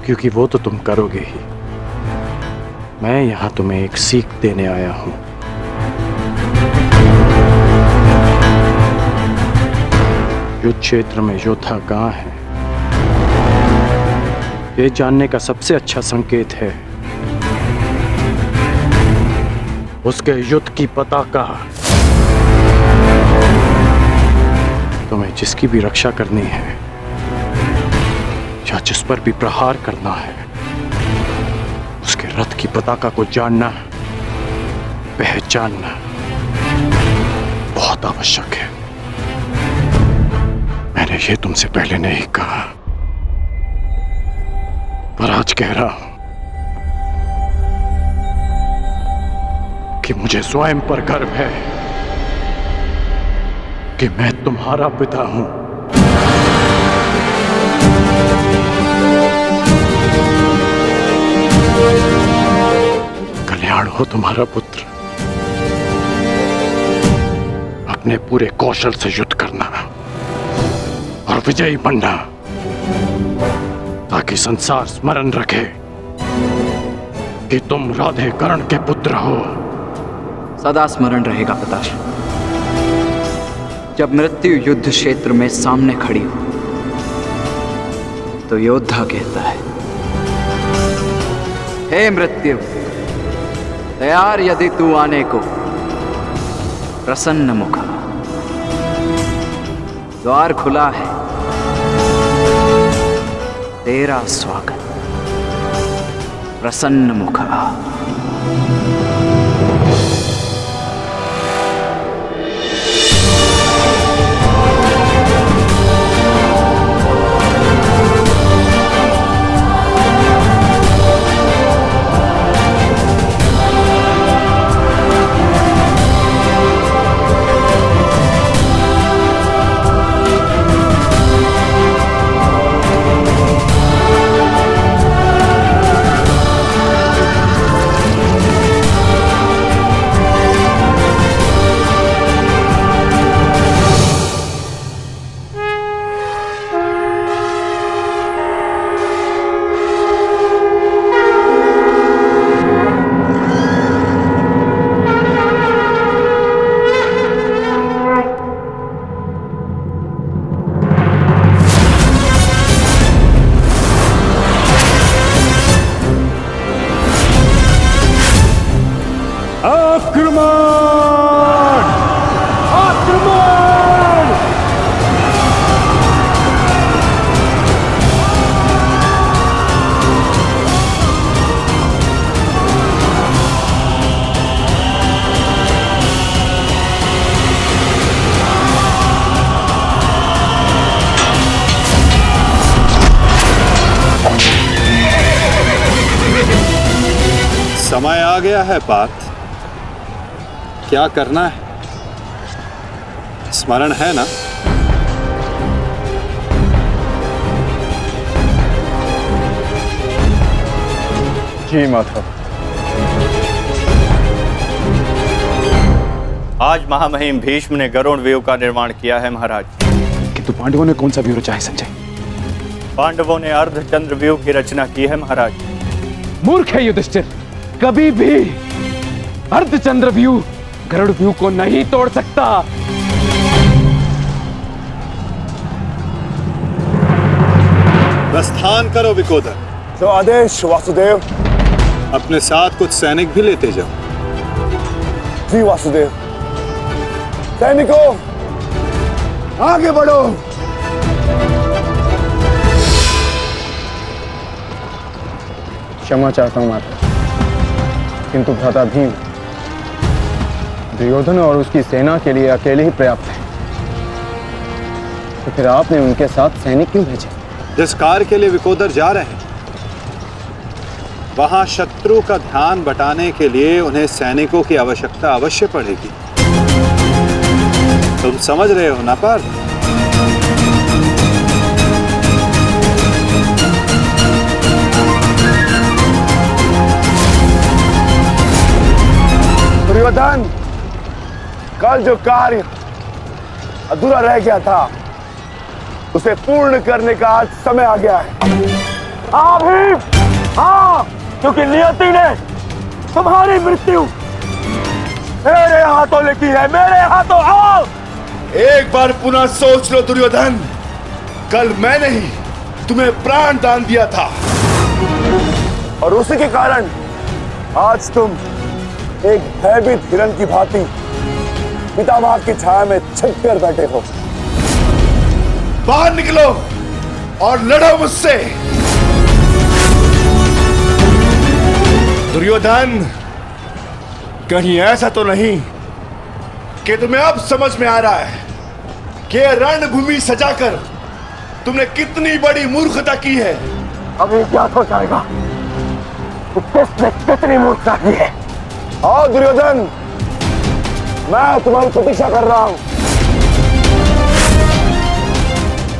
F: क्योंकि वो तो तुम करोगे ही। मैं यहां तुम्हें एक सीख देने आया हूं। युद्ध क्षेत्र में योद्धा कहां है, ये जानने का सबसे अच्छा संकेत है उसके युद्ध की पताका। तुम्हें जिसकी भी रक्षा करनी है या जिस पर भी प्रहार करना है, उसके रथ की पताका को जानना, पहचानना बहुत आवश्यक है। मैंने ये तुमसे पहले नहीं कहा, पर आज कह रहा हूं कि मुझे स्वयं पर गर्व है कि मैं तुम्हारा पिता हूं। कल्याण हो तुम्हारा पुत्र। अपने पूरे कौशल से युद्ध करना और विजयी बनना, ताकि संसार स्मरण रखे कि तुम राधे कर्ण के पुत्र हो।
N: सदा स्मरण रहेगा पिताश्री। जब मृत्यु युद्ध क्षेत्र में सामने खड़ी हो तो योद्धा कहता है, हे मृत्यु, तैयार यदि तू आने को, प्रसन्न मुखा। द्वार खुला है, तेरा स्वागत, प्रसन्न मुखा।
A: समय आ गया है पार्थ, क्या करना है स्मरण है ना?
J: जी माता।
O: आज महामहिम भीष्म ने गरुड़ व्यूह का निर्माण किया है महाराज।
F: किंतु पांडवों ने कौन सा व्यूह रचा है संजय?
O: पांडवों ने अर्धचंद्र व्यूह की रचना की है महाराज।
F: मूर्ख है युधिष्ठिर, कभी भी अर्धचंद्र व्यूह गरुड़ व्यूह को नहीं तोड़ सकता।
A: प्रस्थान करो विकोदर।
G: जो आदेश वासुदेव।
A: अपने साथ कुछ सैनिक भी लेते जाओ।
G: जी वासुदेव। सैनिकों, आगे बढ़ो।
P: क्षमा चाहता हूं माता, किंतु भ्राता भीम दुर्योधन और उसकी सेना के लिए अकेले ही पर्याप्त है, तो फिर आपने उनके साथ सैनिक क्यों भेजे?
A: जिस कार्य के लिए विकोदर जा रहे हैं वहां शत्रु का ध्यान बटाने के लिए उन्हें सैनिकों की आवश्यकता अवश्य पड़ेगी। तुम समझ रहे हो ना पार्थ?
G: दुर्योधन, कल जो कार्य अधूरा रह गया था उसे पूर्ण करने का आज समय आ गया है। हाँ भीम, हाँ, क्योंकि नियति ने तुम्हारी मृत्यु मेरे हाथों लिखी है, मेरे हाथों। आओ,
Q: एक बार पुनः सोच लो दुर्योधन, कल मैंने ही तुम्हें प्राण दान दिया था
G: और उसी के कारण आज तुम एक भयभीत हिरण की भांति पितामह की छाया में छिप कर बैठे हो।
Q: बाहर निकलो और लड़ो मुझसे। दुर्योधन, कहीं ऐसा तो नहीं कि तुम्हें अब समझ में आ रहा है कि रणभूमि सजाकर तुमने कितनी बड़ी मूर्खता की है?
G: अभी ज्ञात हो जाएगा कि किसने कितनी मूर्खता की है। आओ दुर्योधन, मैं तुम्हारी प्रतीक्षा कर रहा हूं।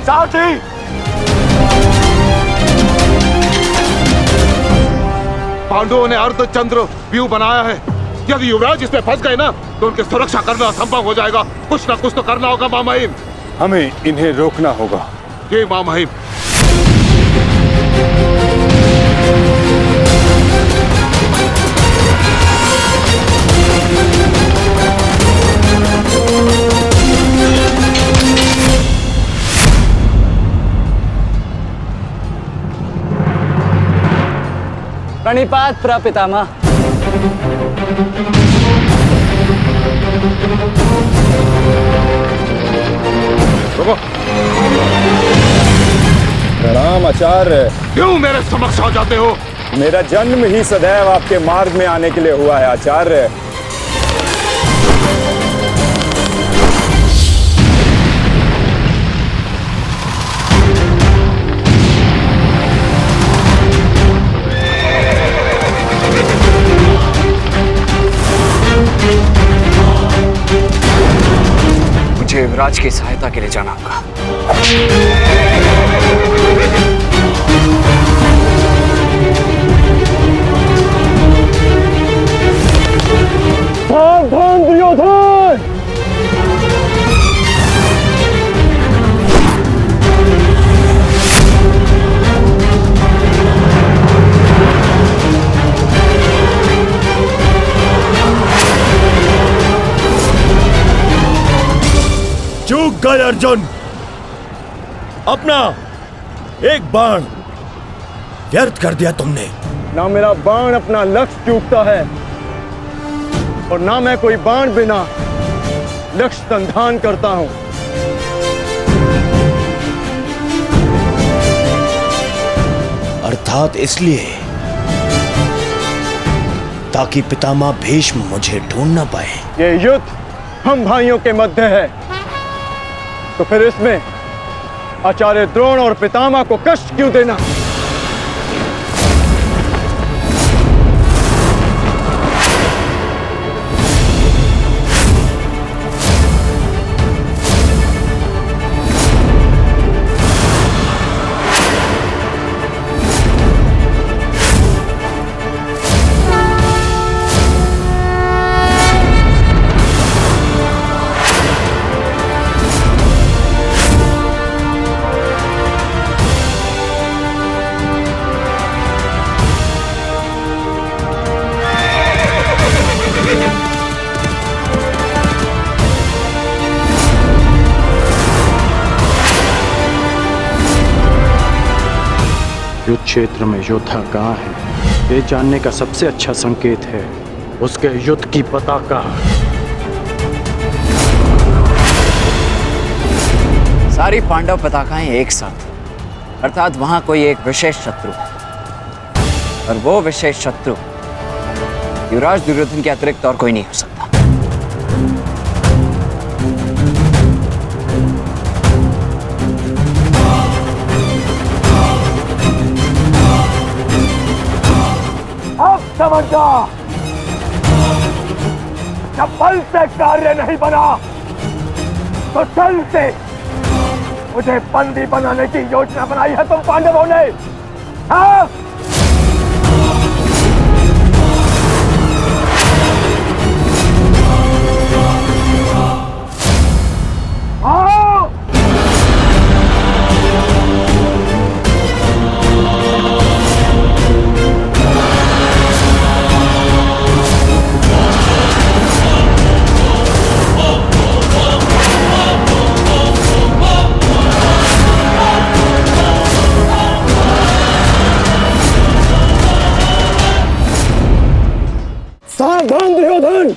G: साथी,
M: पांडवों ने अर्धचंद्र व्यूह बनाया है। यदि युवराज इसमें फंस गए ना तो उनकी सुरक्षा करना असंभव हो जाएगा। कुछ ना कुछ तो करना होगा मामहिम।
G: हमें इन्हें रोकना होगा।
M: ये मामहिम।
D: प्रणिपात प्रपितामह।
G: प्रणाम आचार्य।
M: क्यों मेरे समक्ष आ जाते हो?
G: मेरा जन्म ही सदैव आपके मार्ग में आने के लिए हुआ है आचार्य।
N: मुझे युवराज की सहायता के लिए जाना होगा।
G: सावधान दुर्योधन!
Q: चूक गए अर्जुन, अपना एक बाण व्यर्थ कर दिया तुमने।
P: ना मेरा बाण अपना लक्ष्य चूकता है और ना मैं कोई बाण बिना लक्ष्य संधान करता हूं।
I: अर्थात इसलिए ताकि पितामह भीष्म मुझे ढूंढ ना पाए।
P: ये युद्ध हम भाइयों के मध्य है, तो फिर इसमें आचार्य द्रोण और पितामह को कष्ट क्यों देना?
F: युद्ध क्षेत्र में योद्धा कहाँ है, ये जानने का सबसे अच्छा संकेत है उसके युद्ध की पताका।
N: सारी पांडव पताकाएं एक साथ, अर्थात वहां कोई एक विशेष शत्रु है, और वो विशेष शत्रु युवराज दुर्योधन के अतिरिक्त और कोई नहीं हो सकता।
G: अब समझा, जब बल से कार्य नहीं बना तो छल से मुझे बंदी बनाने की योजना बनाई है तुम पांडवों ने। हाँ? आओ! सावधान दुर्योधन!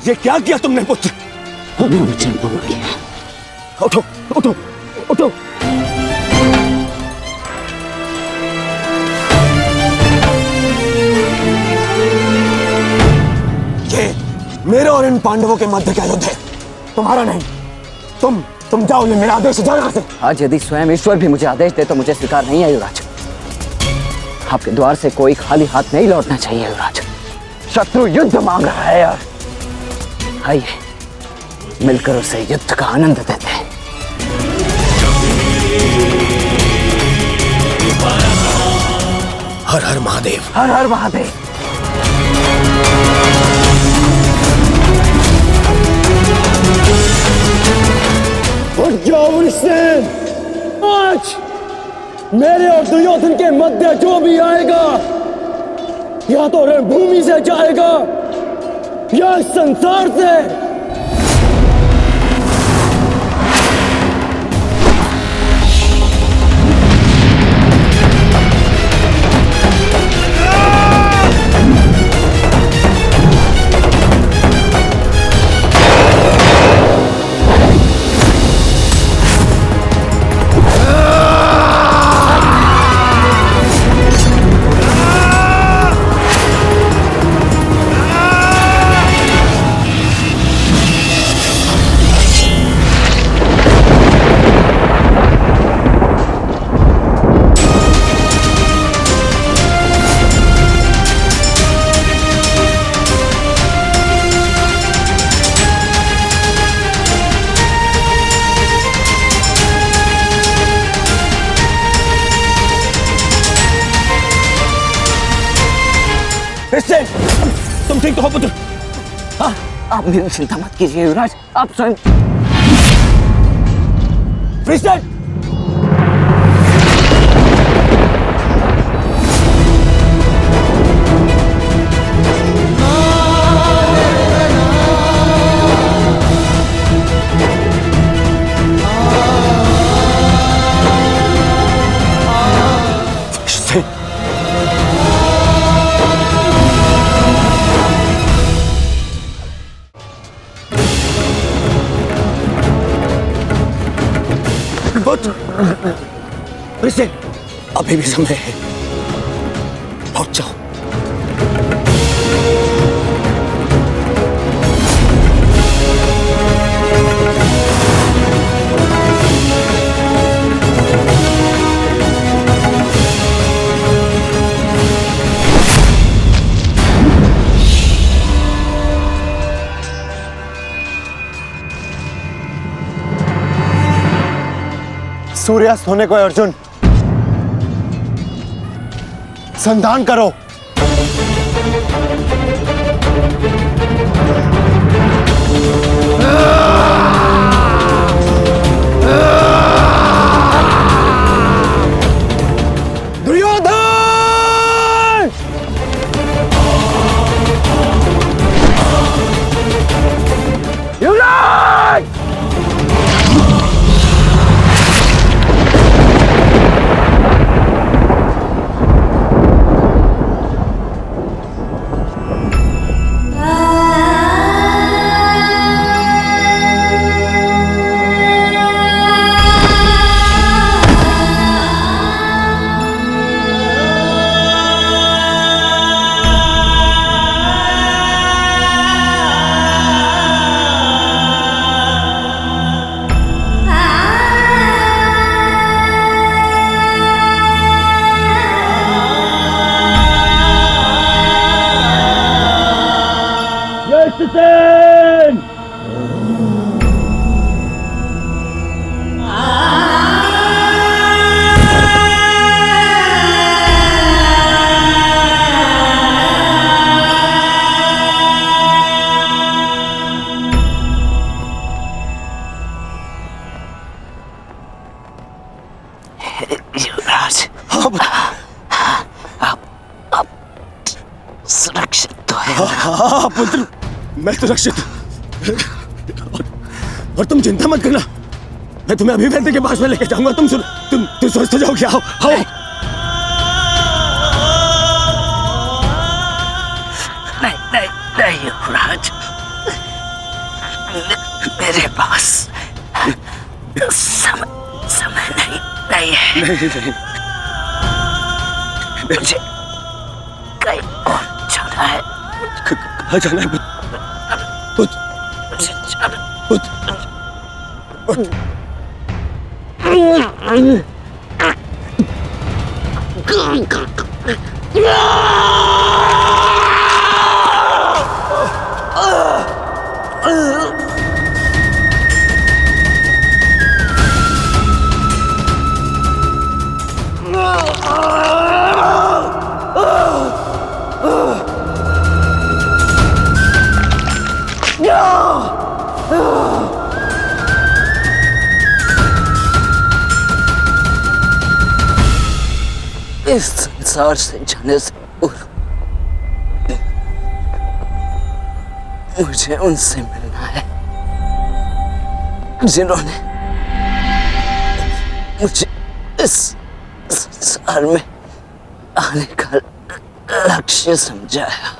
G: ये क्या किया तुमने पुत्र?
I: वचन भंग किया।
G: उठो उठो उठो। ये मेरे और इन पांडवों के मध्य का युद्ध है, तुम्हारा नहीं। तुम जाओ, ये मेरा आदेश है, जाओ यहाँ से।
N: आज यदि स्वयं ईश्वर भी मुझे आदेश दे तो मुझे स्वीकार नहीं है युवराज। आपके द्वार से कोई खाली हाथ नहीं लौटना चाहिए युवराज। शत्रु युद्ध मांग रहा है यार। आइए मिलकर उसे युद्ध का आनंद देते हैं।
I: हर हर महादेव,
N: हर हर महादेव।
G: उठ जाओ वृषसेन, आज मेरे और दुर्योधन के मध्य जो भी आएगा या तो रणभूमि से जाएगा या संसार से। तुम ठीक तो हो पुत्र?
N: हाँ, आप मेरी चिंता मत कीजिए युवराज, आप स्वयं।
G: वृषसेन! वृषसेन, अभी भी समय है, लौट जाओ। सूर्यास्त होने को है अर्जुन। संधान करो।
I: युवराज, आप सुरक्षित तो है।
G: हाँ पुत्र, मैं सुरक्षित और तुम चिंता मत करना, मैं तुम्हें अभी वैद्य के पास में लेके जाऊंगा। तुम स्वस्थ हो जाओगे। आओ आओ।
I: नहीं युवराज, मेरे पास समय नहीं है।
G: नहीं।
I: मुझे कहीं और जाना है।
G: कहाँ जाना है पुत्र?
I: मुझे जाना इस संसार से जाने से पूर्व मुझे उनसे मिलना है जिन्होंने मुझे इस संसार में आने का लक्ष्य समझाया।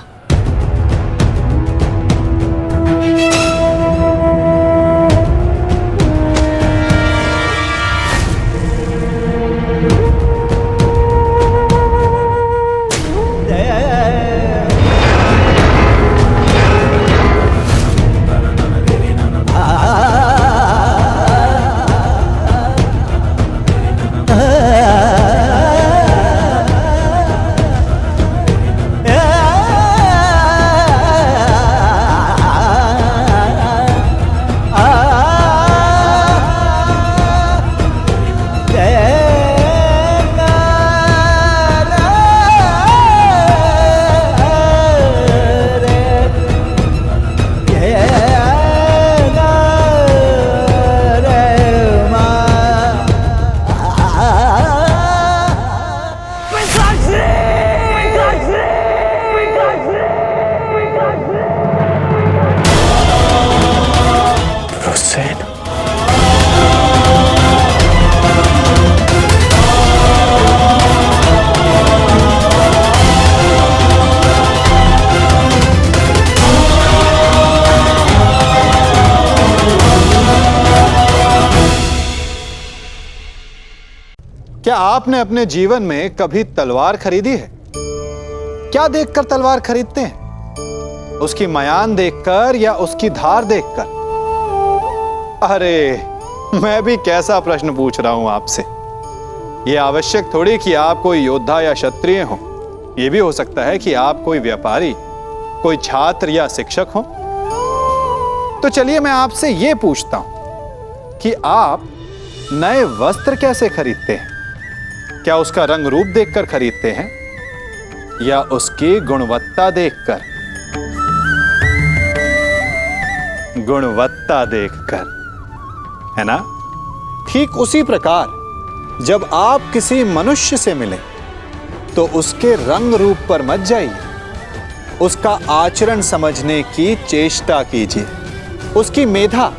A: क्या आपने अपने जीवन में कभी तलवार खरीदी है? क्या देखकर तलवार खरीदते हैं? उसकी मयान देखकर या उसकी धार देखकर? अरे, मैं भी कैसा प्रश्न पूछ रहा हूं आपसे। यह आवश्यक थोड़ी कि आप कोई योद्धा या क्षत्रिय हो। यह भी हो सकता है कि आप कोई व्यापारी, कोई छात्र या शिक्षक हो। तो चलिए मैं आपसे यह पूछता हूं कि आप नए वस्त्र कैसे खरीदते हैं? क्या उसका रंग रूप देखकर खरीदते हैं या उसकी गुणवत्ता देखकर? गुणवत्ता देखकर, है ना? ठीक उसी प्रकार जब आप किसी मनुष्य से मिलें तो उसके रंग रूप पर मत जाइए, उसका आचरण समझने की चेष्टा कीजिए, उसकी मेधा,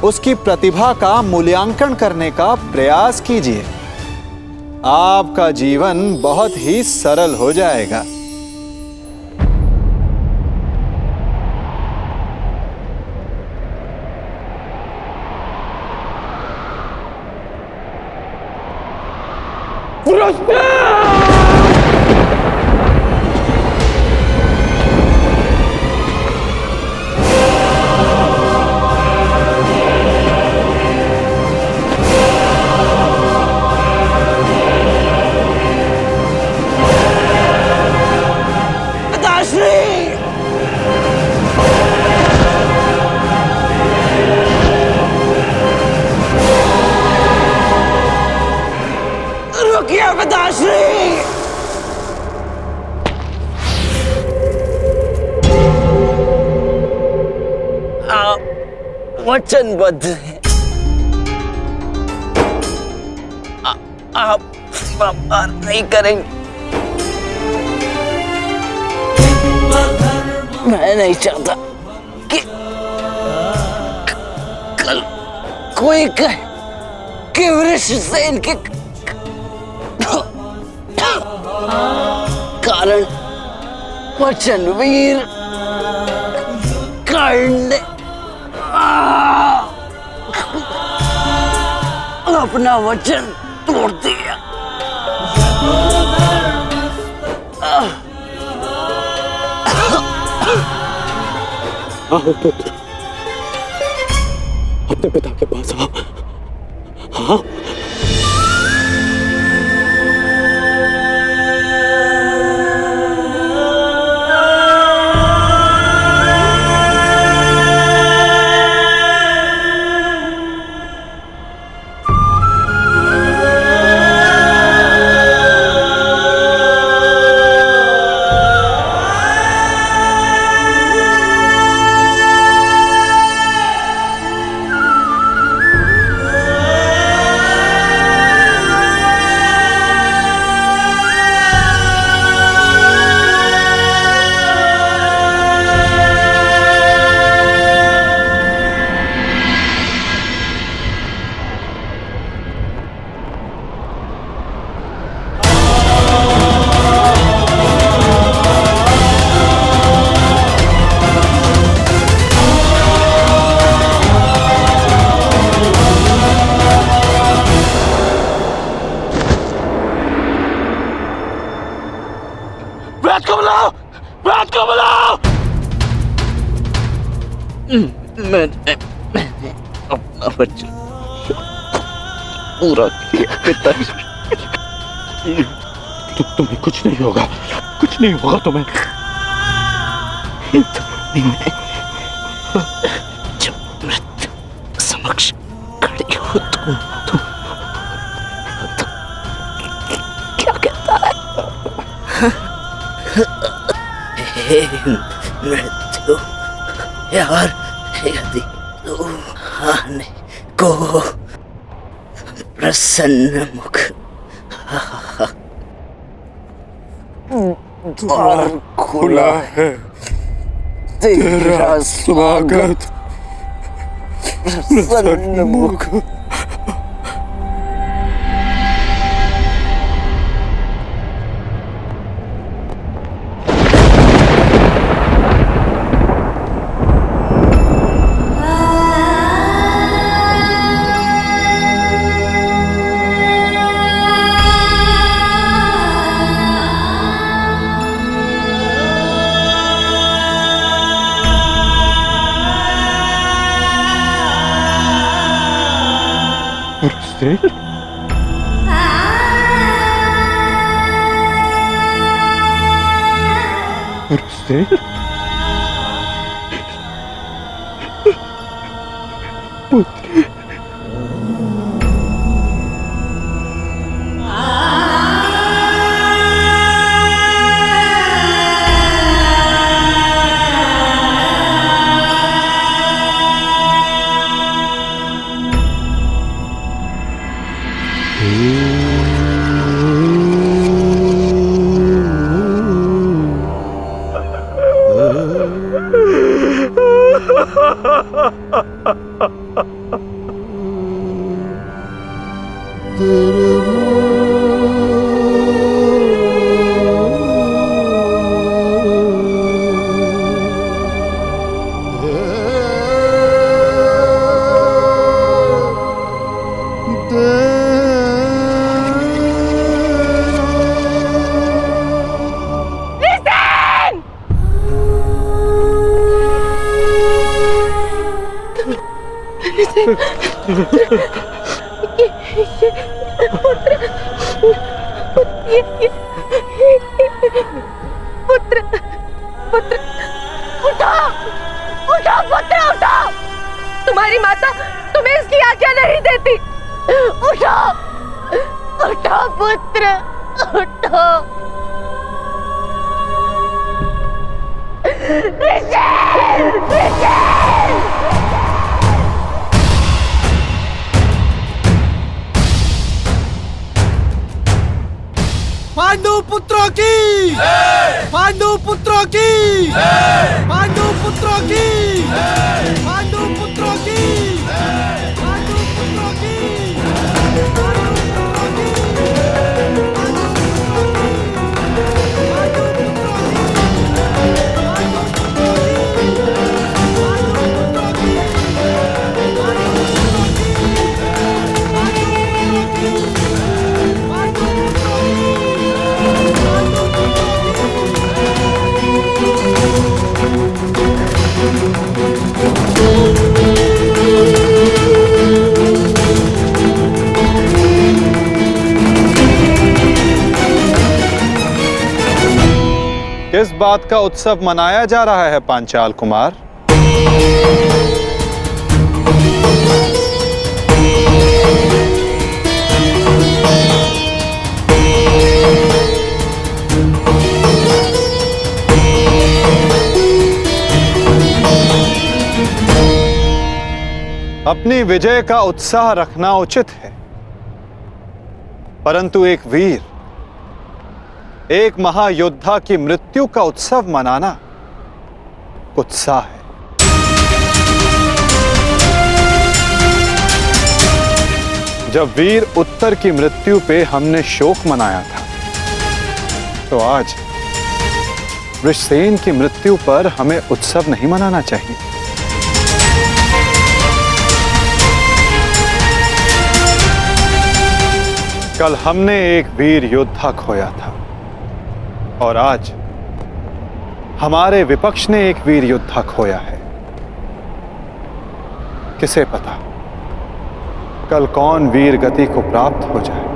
A: उसकी प्रतिभा का मूल्यांकन करने का प्रयास कीजिए। आपका जीवन बहुत ही सरल हो जाएगा।
H: रुकिए पिताश्री। आप वचनबद्ध हैं। आप व्यापार नहीं करेंगे। मैं नहीं चाहता कि कल कोई कहे कि वृषसेन के कारण वचनवीर कर्ण ने अपना वचन तोड़ दिया।
F: आओ पुत्र, अपने पिता के पास आओ। हाँ,
H: मैंने अपना वचन पूरा किया पिताश्री।
F: तुम्हें कुछ नहीं होगा, कुछ नहीं होगा तुम्हें।
H: जब मृत्यु समक्ष खड़ी हो तुम तो क्या कहता है? हे मृत्यु यार, यदि तू आने को प्रसन्न मुख द्वार खुला है, तेरा स्वागत प्रसन्न मुख।
R: पुत्र पुत्र उठो उठो पुत्र उठो। तुम्हारी माता तुम्हें इसकी आज्ञा नहीं देती। उठो उठो पुत्र उठो।
S: पांडु पुत्रों की पांडु पुत्रों की पांडु पुत्रों की पांडु पुत्रों की पांडु पुत्रों की
A: किस बात का उत्सव मनाया जा रहा है पांचाल कुमार? अपनी विजय का उत्साह रखना उचित है, परंतु एक वीर, एक महायोद्धा की मृत्यु का उत्सव मनाना कुत्सा है। जब वीर उत्तर की मृत्यु पे हमने शोक मनाया था, तो आज वृषसेन की मृत्यु पर हमें उत्सव नहीं मनाना चाहिए। कल हमने एक वीर योद्धा खोया था और आज हमारे विपक्ष ने एक वीर योद्धा खोया है। किसे पता कल कौन वीर गति को प्राप्त हो जाए।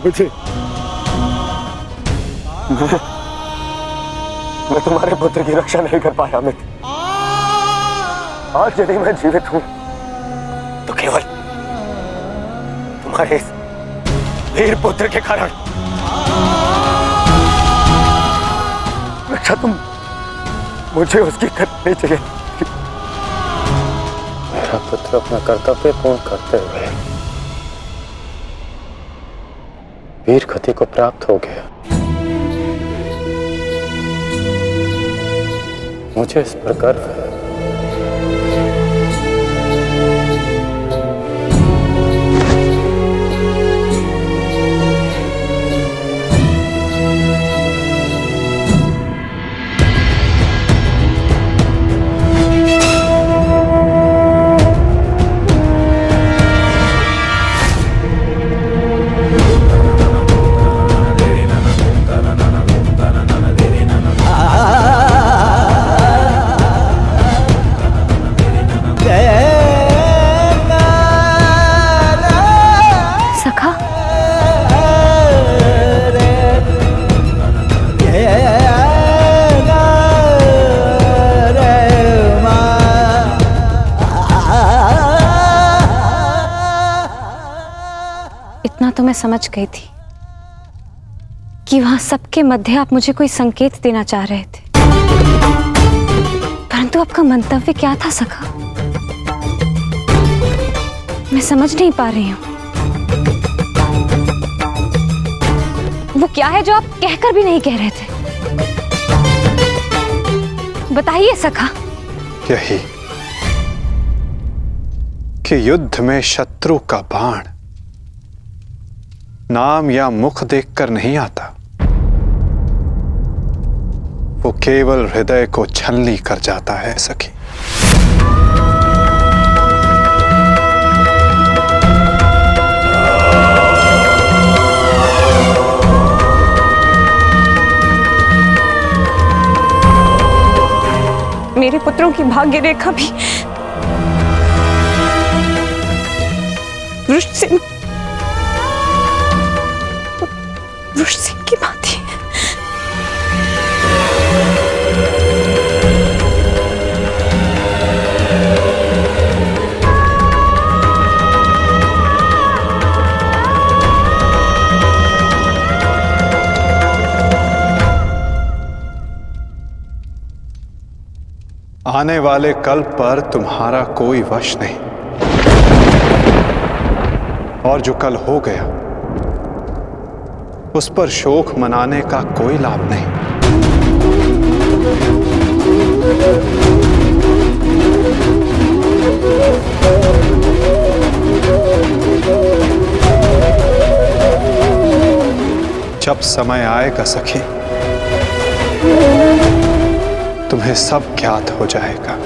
M: मुझे मैं तुम्हारे पुत्र की रक्षा नहीं कर पाया अमित। आज यदि मैं जीवित हूं तो केवल तुम्हारे इस वीर पुत्र के कारण। रक्षा तुम मुझे उसकी करनी चाहिए। मेरा पुत्र अपना कर्तव्य पूर्ण करते हुए वीर गति को प्राप्त हो गया। मुझे इस पर गर्व है।
T: मैं समझ गई थी कि वहां सबके मध्य आप मुझे कोई संकेत देना चाह रहे थे, परंतु आपका मंतव्य क्या था सखा? मैं समझ नहीं पा रही हूं। वो क्या है जो आप कहकर भी नहीं कह रहे थे? बताइए सखा।
A: यही कि युद्ध में शत्रु का बाण नाम या मुख देखकर नहीं आता, वो केवल हृदय को छलनी कर जाता है सखी।
T: मेरे पुत्रों की भाग्य रेखा भी वृषसेन की भांति है।
A: आने वाले कल पर तुम्हारा कोई वश नहीं, और जो कल हो गया उस पर शोक मनाने का कोई लाभ नहीं। जब समय आएगा सखी, तुम्हें सब ज्ञात हो जाएगा।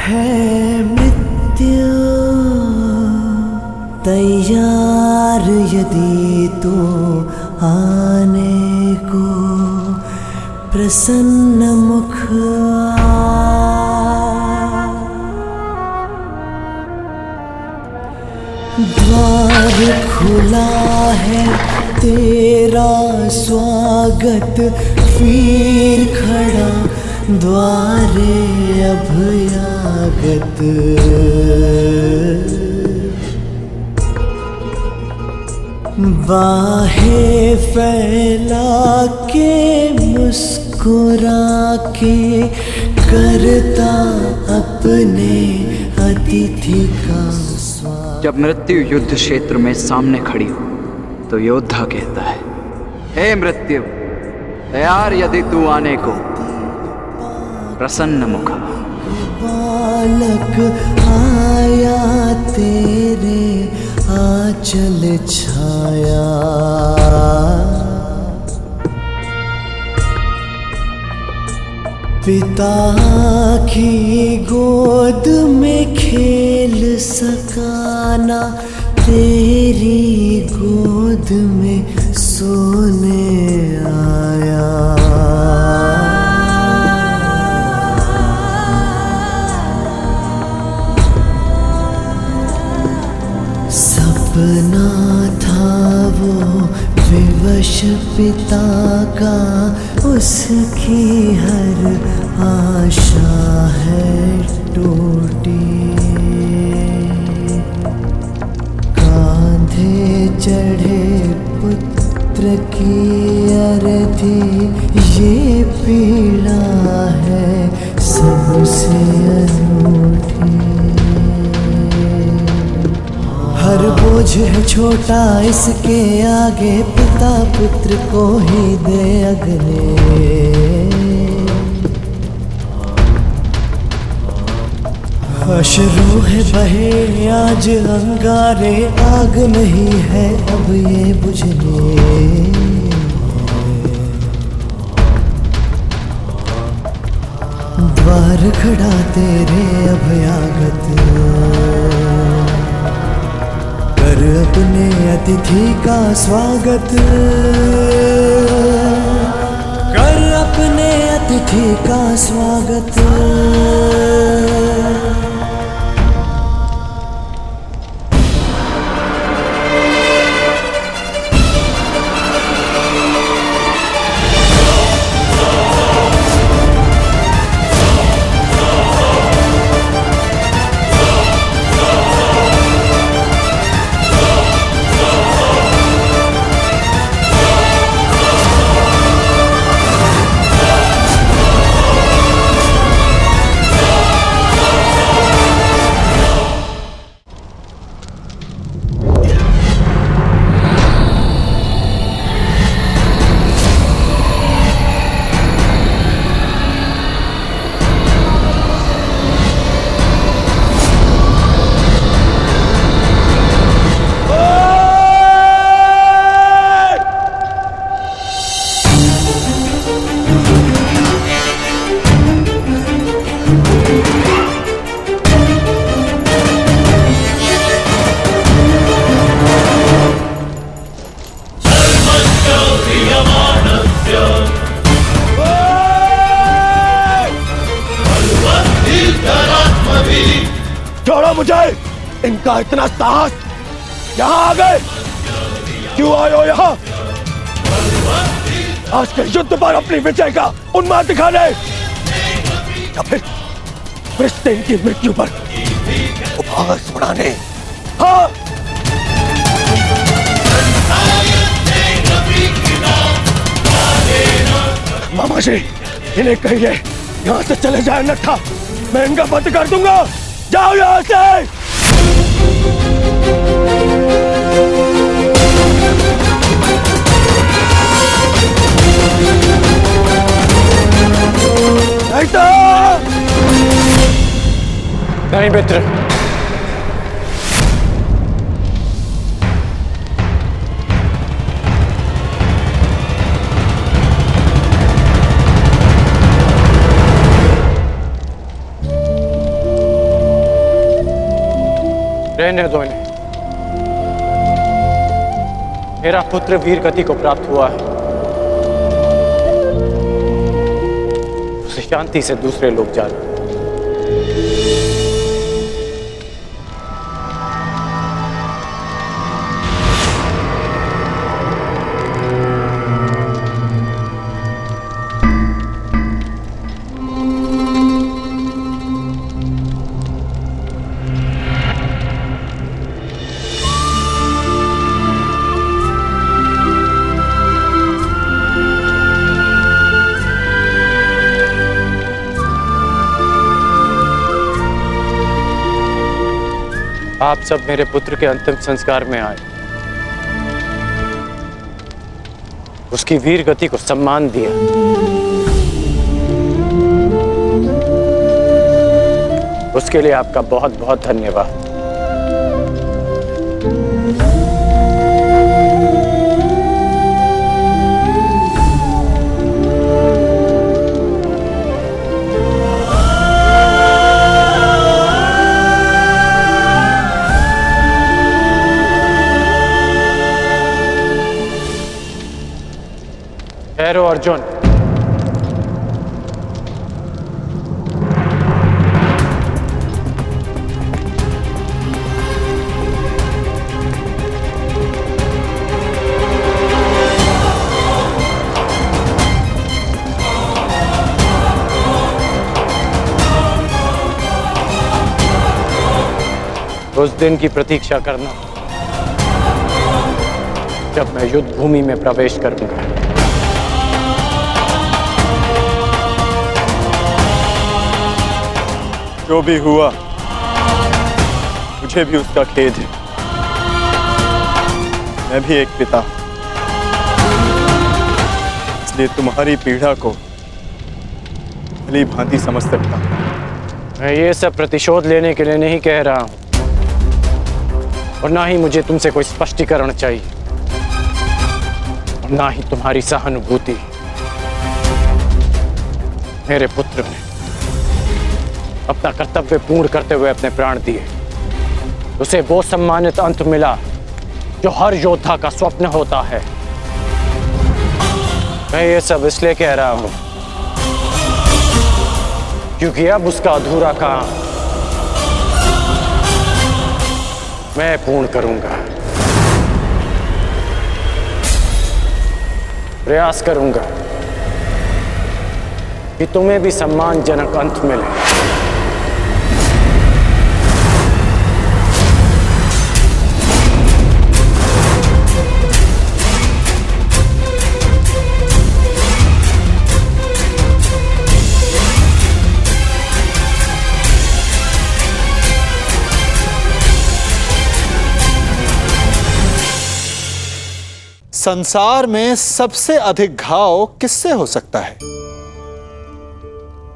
S: है मृत्यु तैयार यदि तो आने को, प्रसन्न मुख द्वार खुला है तेरा स्वागत, वीर खड़ा द्वारे अभयागत। बाहें फैला के मुस्कुरा के करता अपने अतिथि का स्वागत।
N: जब मृत्यु युद्ध क्षेत्र में सामने खड़ी हो तो योद्धा कहता है, हे मृत्यु, तैयार यदि तू आने को, प्रसन्न मुख।
S: बालक आया तेरे आंचल छाया, पिता की गोद में खेल सकाना, तेरी गोद में सोने आया। सपना था वो विवश पिता का, उसकी हर आशा है टूटी। कांधे चढ़े पुत्र की अर्थी, ये पीड़ा है सबसे अनूठी। हर बोझ है छोटा इसके आगे, पिता पुत्र को ही दे अगले। अश्रु है बहे आज अंगारे, आग नहीं है अब ये बुझने। द्वार खड़ा तेरे अभयागत, अपने अतिथि का स्वागत, कर अपने अतिथि का स्वागत।
Q: छोड़ो मुझे, इनका इतना साहस, यहाँ आ गए, क्यों आए हो यहाँ? आज के युद्ध पर अपनी विजय का उन्माद दिखाने या फिर वृषसेन की मृत्यु पर उपहास उड़ाने? हाँ, मामा जी इन्हें कहिए यहाँ से चले जाए, अन्यथा मैं इनका बंद कर दूंगा। जाओ यहाँ से।
F: नहीं मित्र, रहने दो इन्हें। मेरा पुत्र वीर गति को प्राप्त हुआ है, उसे शांति से दूसरे लोग जाने। आप सब मेरे पुत्र के अंतिम संस्कार में आए, उसकी वीर गति को सम्मान दिया। उसके लिए आपका बहुत बहुत धन्यवाद। ठहरो अर्जुन, उस दिन की प्रतीक्षा करना जब मैं युद्ध भूमि में प्रवेश करूंगा।
O: जो भी हुआ मुझे भी उसका खेद है। मैं भी एक पिता, इसलिए तुम्हारी पीड़ा को भली भांति समझ सकता हूं।
F: मैं ये सब प्रतिशोध लेने के लिए नहीं कह रहा हूं, और ना ही मुझे तुमसे कोई स्पष्टीकरण चाहिए, और ना ही तुम्हारी सहानुभूति। मेरे पुत्र ने अपना कर्तव्य पूर्ण करते हुए अपने प्राण दिए, उसे वो सम्मानित अंत मिला जो हर योद्धा का स्वप्न होता है। मैं ये सब इसलिए कह रहा हूं क्योंकि अब उसका अधूरा काम मैं पूर्ण करूंगा। प्रयास करूंगा कि तुम्हें भी सम्मानजनक अंत मिले।
A: संसार में सबसे अधिक घाव किससे हो सकता है?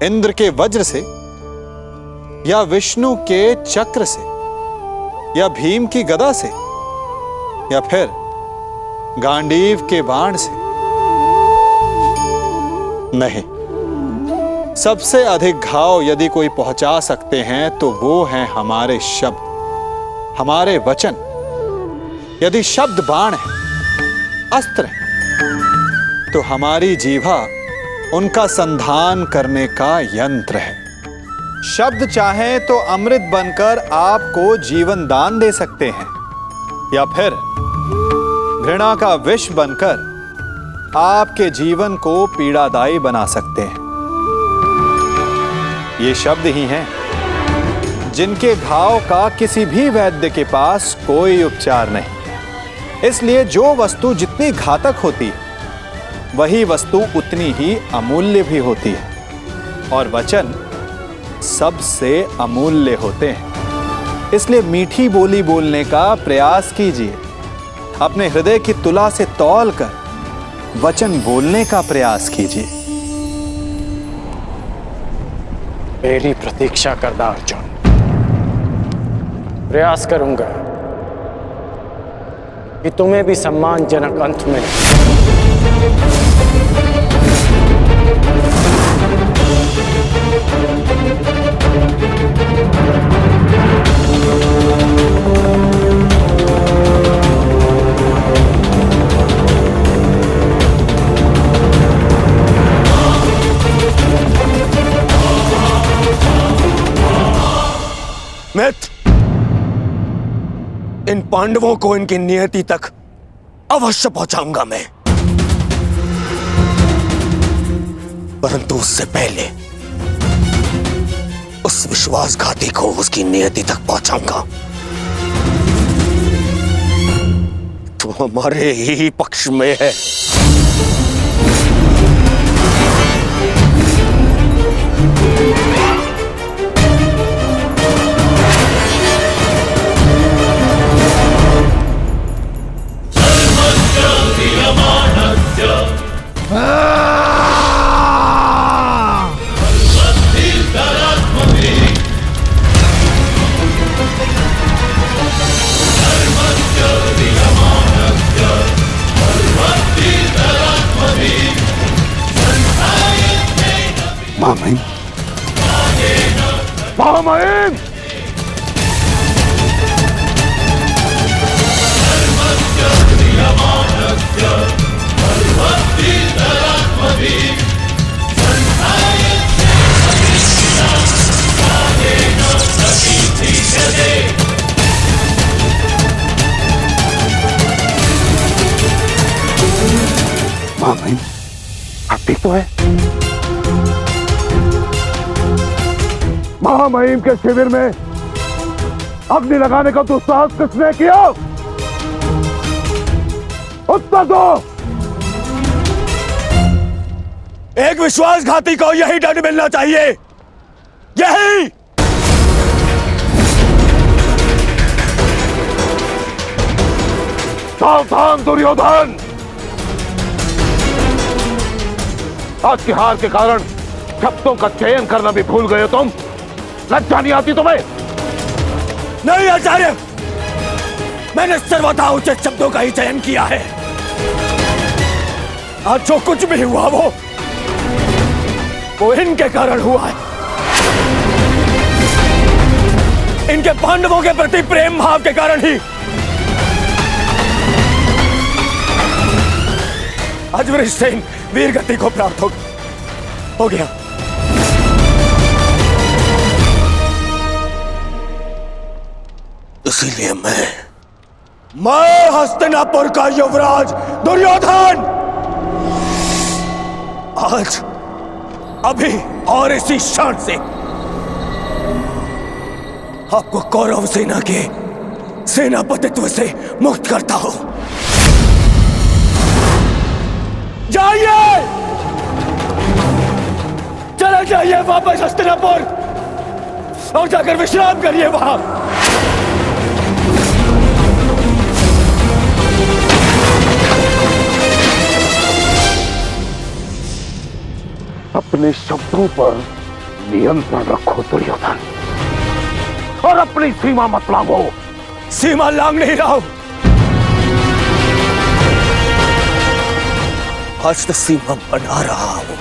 A: इंद्र के वज्र से, या विष्णु के चक्र से, या भीम की गदा से, या फिर गांडीव के बाण से? नहीं, सबसे अधिक घाव यदि कोई पहुंचा सकते हैं तो वो हैं हमारे शब्द, हमारे वचन। यदि शब्द बाण है, अस्त्र है, तो हमारी जीभा उनका संधान करने का यंत्र है। शब्द चाहे तो अमृत बनकर आपको जीवन दान दे सकते हैं, या फिर घृणा का विष बनकर आपके जीवन को पीड़ादायी बना सकते हैं। ये शब्द ही हैं जिनके घाव का किसी भी वैद्य के पास कोई उपचार नहीं। इसलिए जो वस्तु जितनी घातक होती है, वही वस्तु उतनी ही अमूल्य भी होती है, और वचन सबसे अमूल्य होते हैं। इसलिए मीठी बोली बोलने का प्रयास कीजिए। अपने हृदय की तुला से तौल कर वचन बोलने का प्रयास कीजिए।
F: मेरी प्रतीक्षा करना अर्जुन। प्रयास करूंगा कि तुम्हें भी सम्मानजनक अंत मिले।
Q: मित्र, इन पांडवों को इनकी नियति तक अवश्य पहुंचाऊंगा मैं, परंतु उससे पहले उस विश्वासघाती को उसकी नियति तक पहुंचाऊंगा। तो हमारे ही पक्ष में है।
G: महामहिम, महामहिम, महामहिम, आप ठीक तो है? महामहिम के शिविर में अग्नि लगाने का दुस्साहस किसने किया? उत्तर दो।
Q: एक विश्वासघाती को यही दंड मिलना चाहिए, यही।
G: सावधान दुर्योधन, आज की हार के कारण शब्दों का चयन करना भी भूल गए तुम। लज्जा नहीं आती तुम्हें?
Q: नहीं आचार्य, मैंने सर्वथा उचित शब्दों का ही चयन किया है। आज जो कुछ भी हुआ वो इनके कारण हुआ है। इनके पांडवों के प्रति प्रेम भाव के कारण ही
P: आज वृषसेन वीर गति को प्राप्त हो गया।
I: इसीलिए मैं
P: हस्तिनापुर का युवराज दुर्योधन आज अभी और इसी क्षण से आपको कौरव सेना के सेनापतित्व से मुक्त करता हूं। जाइए, चले जाइए वापस हस्तिनापुर और जाकर विश्राम करिए वहां।
M: अपने शब्दों पर नियंत्रण रखो दुर्योधन, और अपनी सीमा मत लांघो।
P: सीमा लांघ नहीं रहा हूं, आज तो सीमा बना रहा हूं।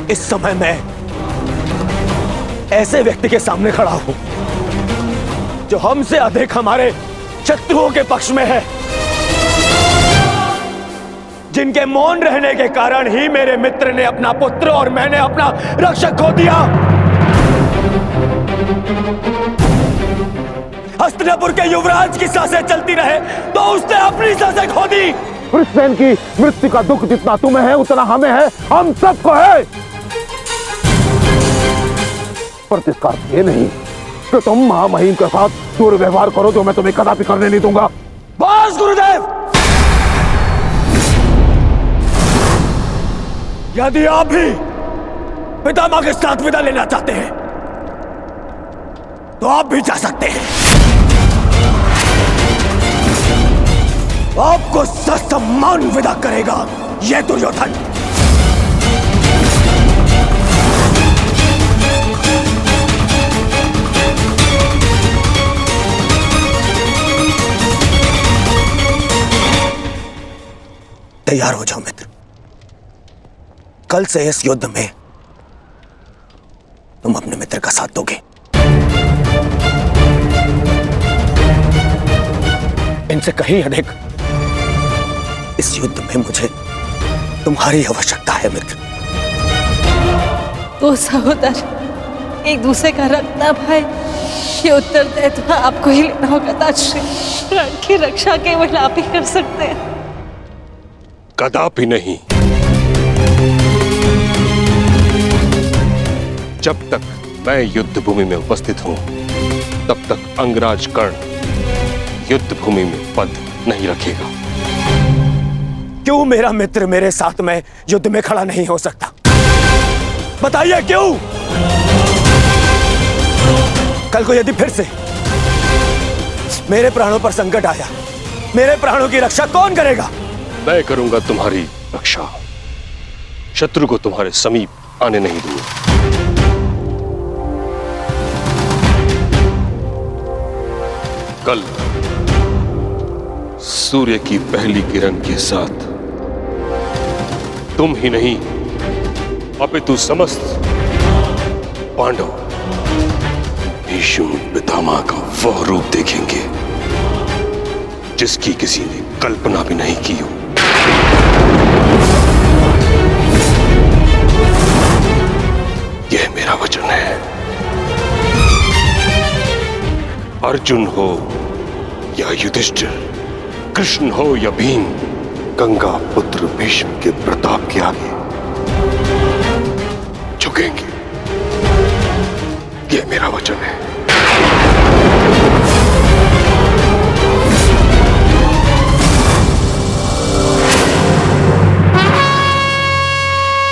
P: इस समय मैं ऐसे व्यक्ति के सामने खड़ा हूं जो हमसे अधिक हमारे शत्रुओं के पक्ष में है, जिनके मौन रहने के कारण ही मेरे मित्र ने अपना पुत्र और मैंने अपना रक्षक खो दिया। हस्तिनापुर के युवराज की सांसें चलती रहे तो उसने अपनी सांसें खो दी।
M: वृषसेन की मृत्यु का दुख जितना तुम्हें है उतना हमें है, हम सबको है। पर इसका अर्थ ये नहीं कि तुम महामहिम के साथ दुर्व्यवहार करो, जो मैं तुम्हें कदापि करने नहीं दूंगा।
P: बस गुरुदेव, यदि आप भी पितामह के साथ विदा लेना चाहते हैं तो आप भी जा सकते हैं। आपको ससम्मान विदा करेगा यह दुर्योधन। तैयार हो जाओ मित्र, कल से इस युद्ध में तुम अपने मित्र का साथ दोगे। इनसे कहीं अधिक इस युद्ध में मुझे तुम्हारी आवश्यकता है मित्र।
R: दो सहोदर एक दूसरे का रक्त ना भाई, ये उत्तरदायित्व आपको ही लेना होगा ताजश्री। प्राण की रक्षा केवल आप ही कर सकते हैं।
M: कदापि नहीं। जब तक मैं युद्ध भूमि में उपस्थित हूं तब तक अंगराज कर्ण युद्ध भूमि में पद नहीं रखेगा।
P: क्यों मेरा मित्र मेरे साथ में युद्ध में खड़ा नहीं हो सकता? बताइए क्यों? कल को यदि फिर से मेरे प्राणों पर संकट आया, मेरे प्राणों की रक्षा कौन करेगा?
M: मैं करूंगा तुम्हारी रक्षा, शत्रु को तुम्हारे समीप आने नहीं दूंगा। कल सूर्य की पहली किरण के साथ तुम ही नहीं अपितु समस्त पांडव भीष्म पितामह का वह रूप देखेंगे जिसकी किसी ने कल्पना भी नहीं की हो। यह मेरा वचन है। अर्जुन हो या युधिष्ठिर, कृष्ण हो या भीम, गंगा पुत्र भीष्म के प्रताप के आगे झुकेंगे। यह मेरा वचन है।